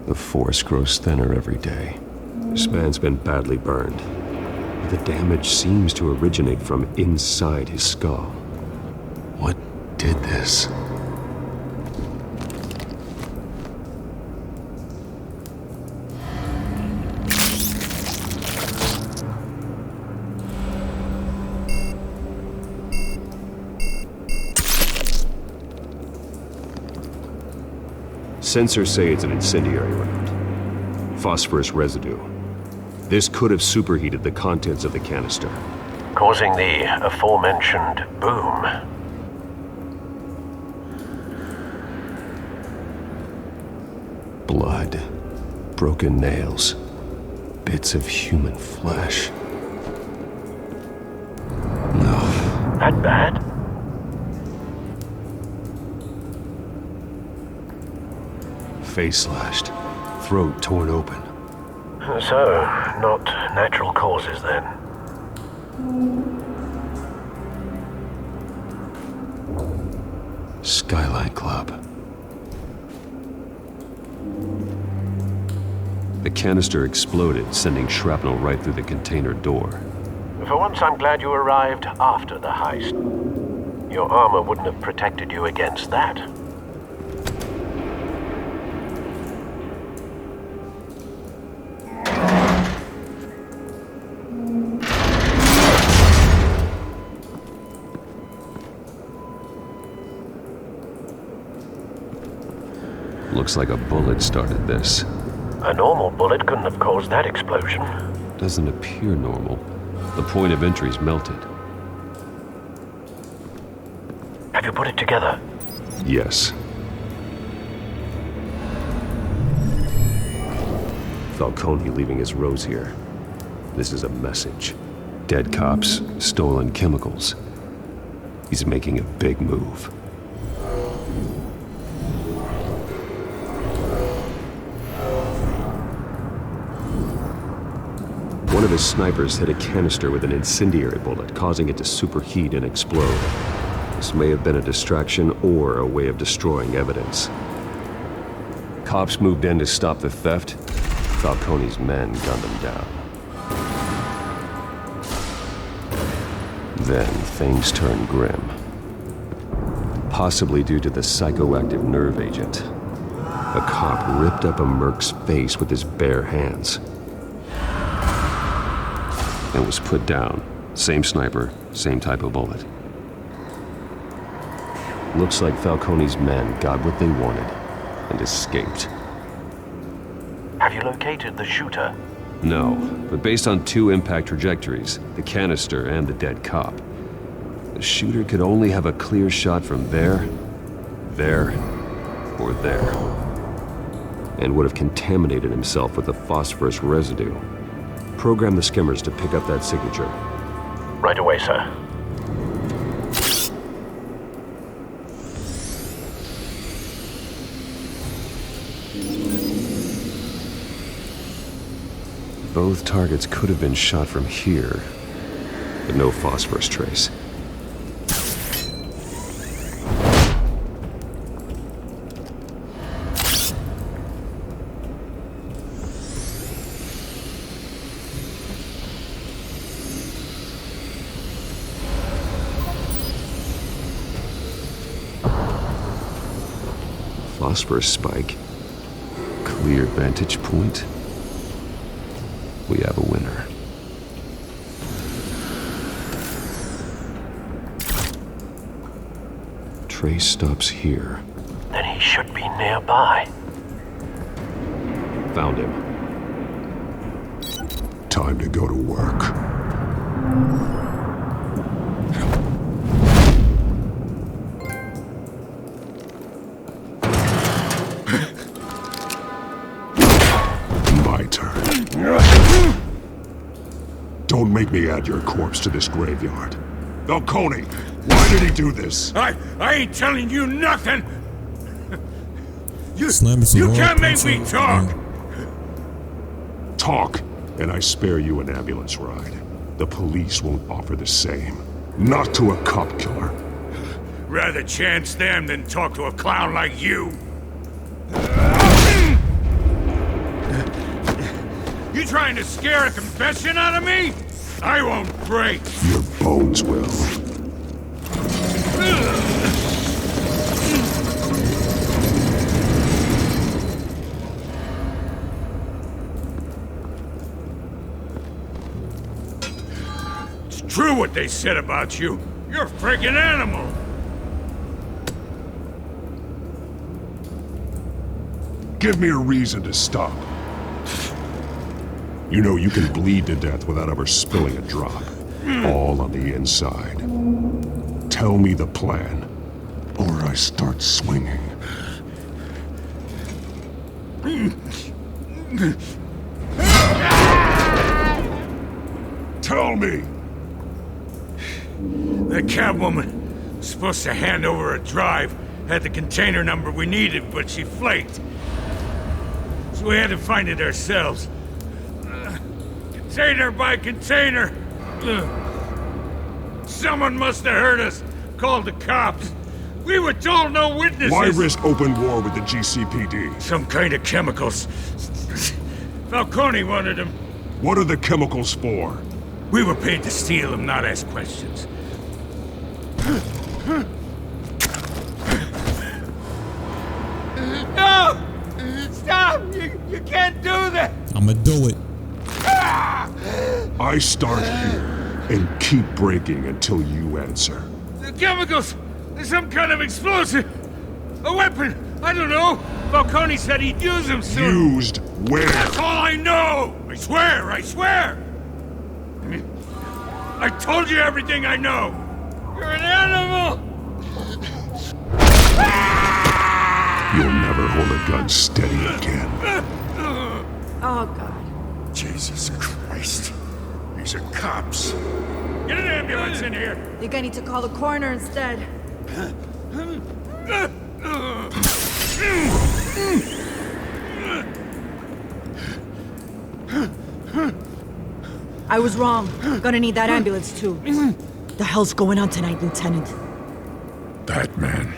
The force grows thinner every day. This man's been badly burned. The damage seems to originate from inside his skull. What did this? Sensors say it's an incendiary round. Phosphorus residue. This could have superheated the contents of the canister, causing the aforementioned boom. Blood, broken nails, bits of human flesh. No. That bad? Face slashed, throat torn open. So, not natural causes then. Skyline Club. The canister exploded, sending shrapnel right through the container door. For once, I'm glad you arrived after the heist. Your armor wouldn't have protected you against that. Looks like a bullet started this. A normal bullet couldn't have caused that explosion. Doesn't appear normal. The point of entry's melted. Have you put it together? Yes. Falcone leaving his rose here. This is a message. Dead cops, stolen chemicals. He's making a big move. of his snipers hit a canister with an incendiary bullet, causing it to superheat and explode. This may have been a distraction or a way of destroying evidence. Cops moved in to stop the theft. Falcone's men gunned them down. Then things turned grim. Possibly due to the psychoactive nerve agent. A cop ripped up a merc's face with his bare hands. And was put down. Same sniper, same type of bullet. Looks like Falcone's men got what they wanted and escaped. Have you located the shooter? No, but based on 2 impact trajectories, the canister and the dead cop, the shooter could only have a clear shot from there, or there, and would have contaminated himself with the phosphorus residue. Program the skimmers to pick up that signature. Right away, sir. Both targets could have been shot from here, but no phosphorus trace. Phosphorus spike. Clear vantage point. We have a winner. Trace stops here. Then he should be nearby. Found him. Time to go to work. Don't make me add your corpse to this graveyard. Falcone, why did he do this? I ain't telling you nothing! You You can't make me talk! Talk, and I spare you an ambulance ride. The police won't offer the same. Not to a cop killer. Rather chance them than talk to a clown like you. You trying to scare a confession out of me? I won't break. Your bones will. It's true what they said about you. You're a freaking animal. Give me a reason to stop. You know you can bleed to death without ever spilling a drop. All on the inside. Tell me the plan, or I start swinging. Tell me! The Catwoman was supposed to hand over a drive, had the container number we needed, but she flaked. So we had to find it ourselves. Container by container. Someone must have heard us. Called the cops. We were told no witnesses. Why risk open war with the GCPD? Some kind of chemicals. Falcone wanted them. What are the chemicals for? We were paid to steal them, not ask questions. No! Stop! You can't do that! I'ma do it. I start here and keep breaking until you answer. The chemicals! There's some kind of explosive! A weapon! I don't know! Falcone said he'd use them soon! Used where? That's all I know! I swear! I swear! I told you everything I know! You're an animal! You'll never hold a gun steady again. Oh, God. Jesus Christ. These are cops. Get an ambulance in here! Think I need to call the coroner instead. I was wrong. Gonna need that ambulance, too. The hell's going on tonight, Lieutenant? Batman.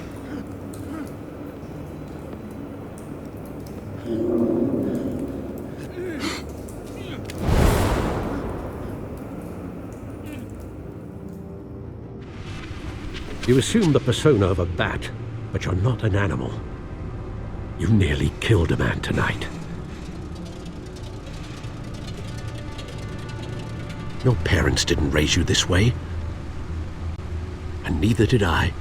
You assume the persona of a bat, but you're not an animal. You nearly killed a man tonight. Your parents didn't raise you this way. And neither did I.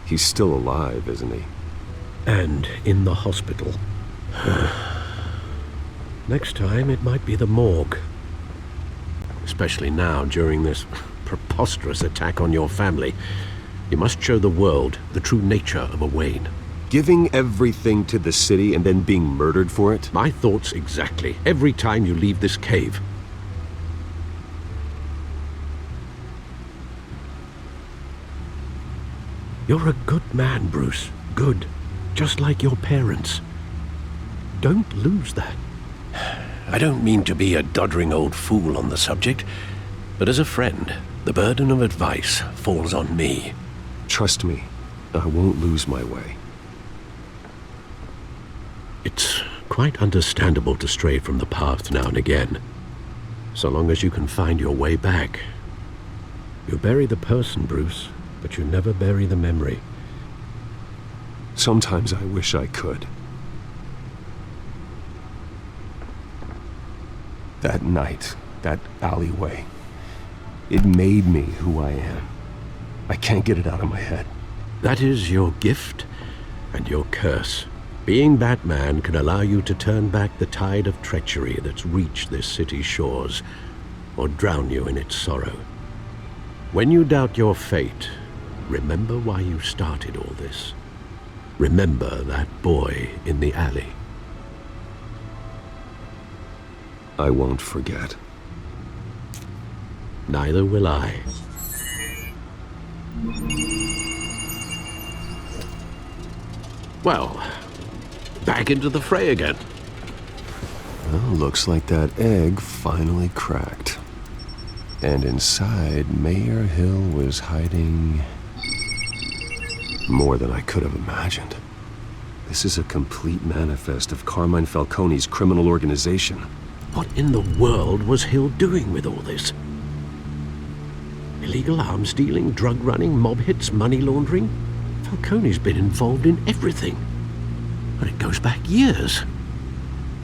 He's still alive, isn't he? And in the hospital. Next time, it might be the morgue. Especially now, during this preposterous attack on your family. You must show the world the true nature of a Wayne. Giving everything to the city and then being murdered for it? My thoughts exactly. Every time you leave this cave. You're a good man, Bruce. Good. Just like your parents. Don't lose that. I don't mean to be a doddering old fool on the subject, but as a friend, the burden of advice falls on me. Trust me, I won't lose my way. It's quite understandable to stray from the path now and again, so long as you can find your way back. You bury the person, Bruce, but you never bury the memory. Sometimes I wish I could. That night, that alleyway, it made me who I am. I can't get it out of my head. That is your gift and your curse. Being Batman can allow you to turn back the tide of treachery that's reached this city's shores, or drown you in its sorrow. When you doubt your fate, remember why you started all this. Remember that boy in the alley. I won't forget. Neither will I. Well, back into the fray again. Well, looks like that egg finally cracked. And inside, Mayor Hill was hiding more than I could have imagined. This is a complete manifest of Carmine Falcone's criminal organization. What in the world was Hill doing with all this? Illegal arms dealing, drug running, mob hits, money laundering? Falcone's been involved in everything. But it goes back years.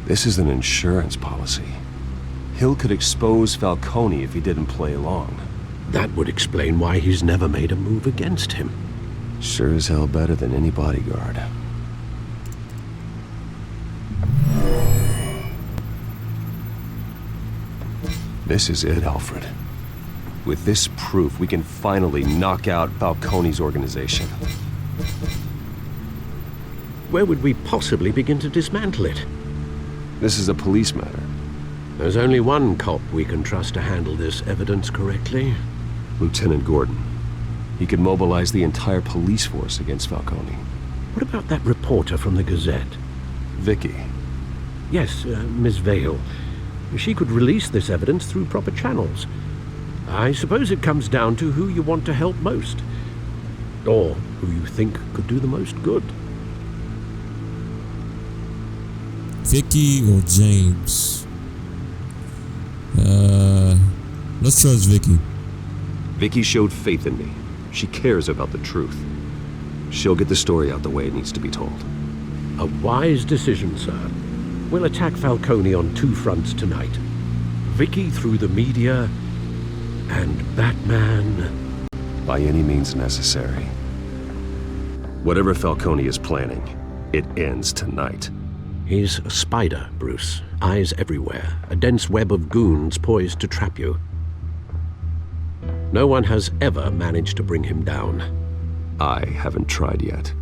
This is an insurance policy. Hill could expose Falcone if he didn't play along. That would explain why he's never made a move against him. Sure as hell better than any bodyguard. This is it, Alfred. With this proof, we can finally knock out Falcone's organization. Where would we possibly begin to dismantle it? This is a police matter. There's only one cop we can trust to handle this evidence correctly. Lieutenant Gordon. He could mobilize the entire police force against Falcone. What about that reporter from the Gazette? Vicky. Yes, Miss Vale. She could release this evidence through proper channels. I suppose it comes down to who you want to help most. Or who you think could do the most good. Vicky or James? Let's trust Vicky. Vicky showed faith in me. She cares about the truth. She'll get the story out the way it needs to be told. A wise decision, sir. We'll attack Falcone on two fronts tonight. Vicky through the media, and Batman... by any means necessary. Whatever Falcone is planning, it ends tonight. He's a spider, Bruce. Eyes everywhere. A dense web of goons poised to trap you. No one has ever managed to bring him down. I haven't tried yet.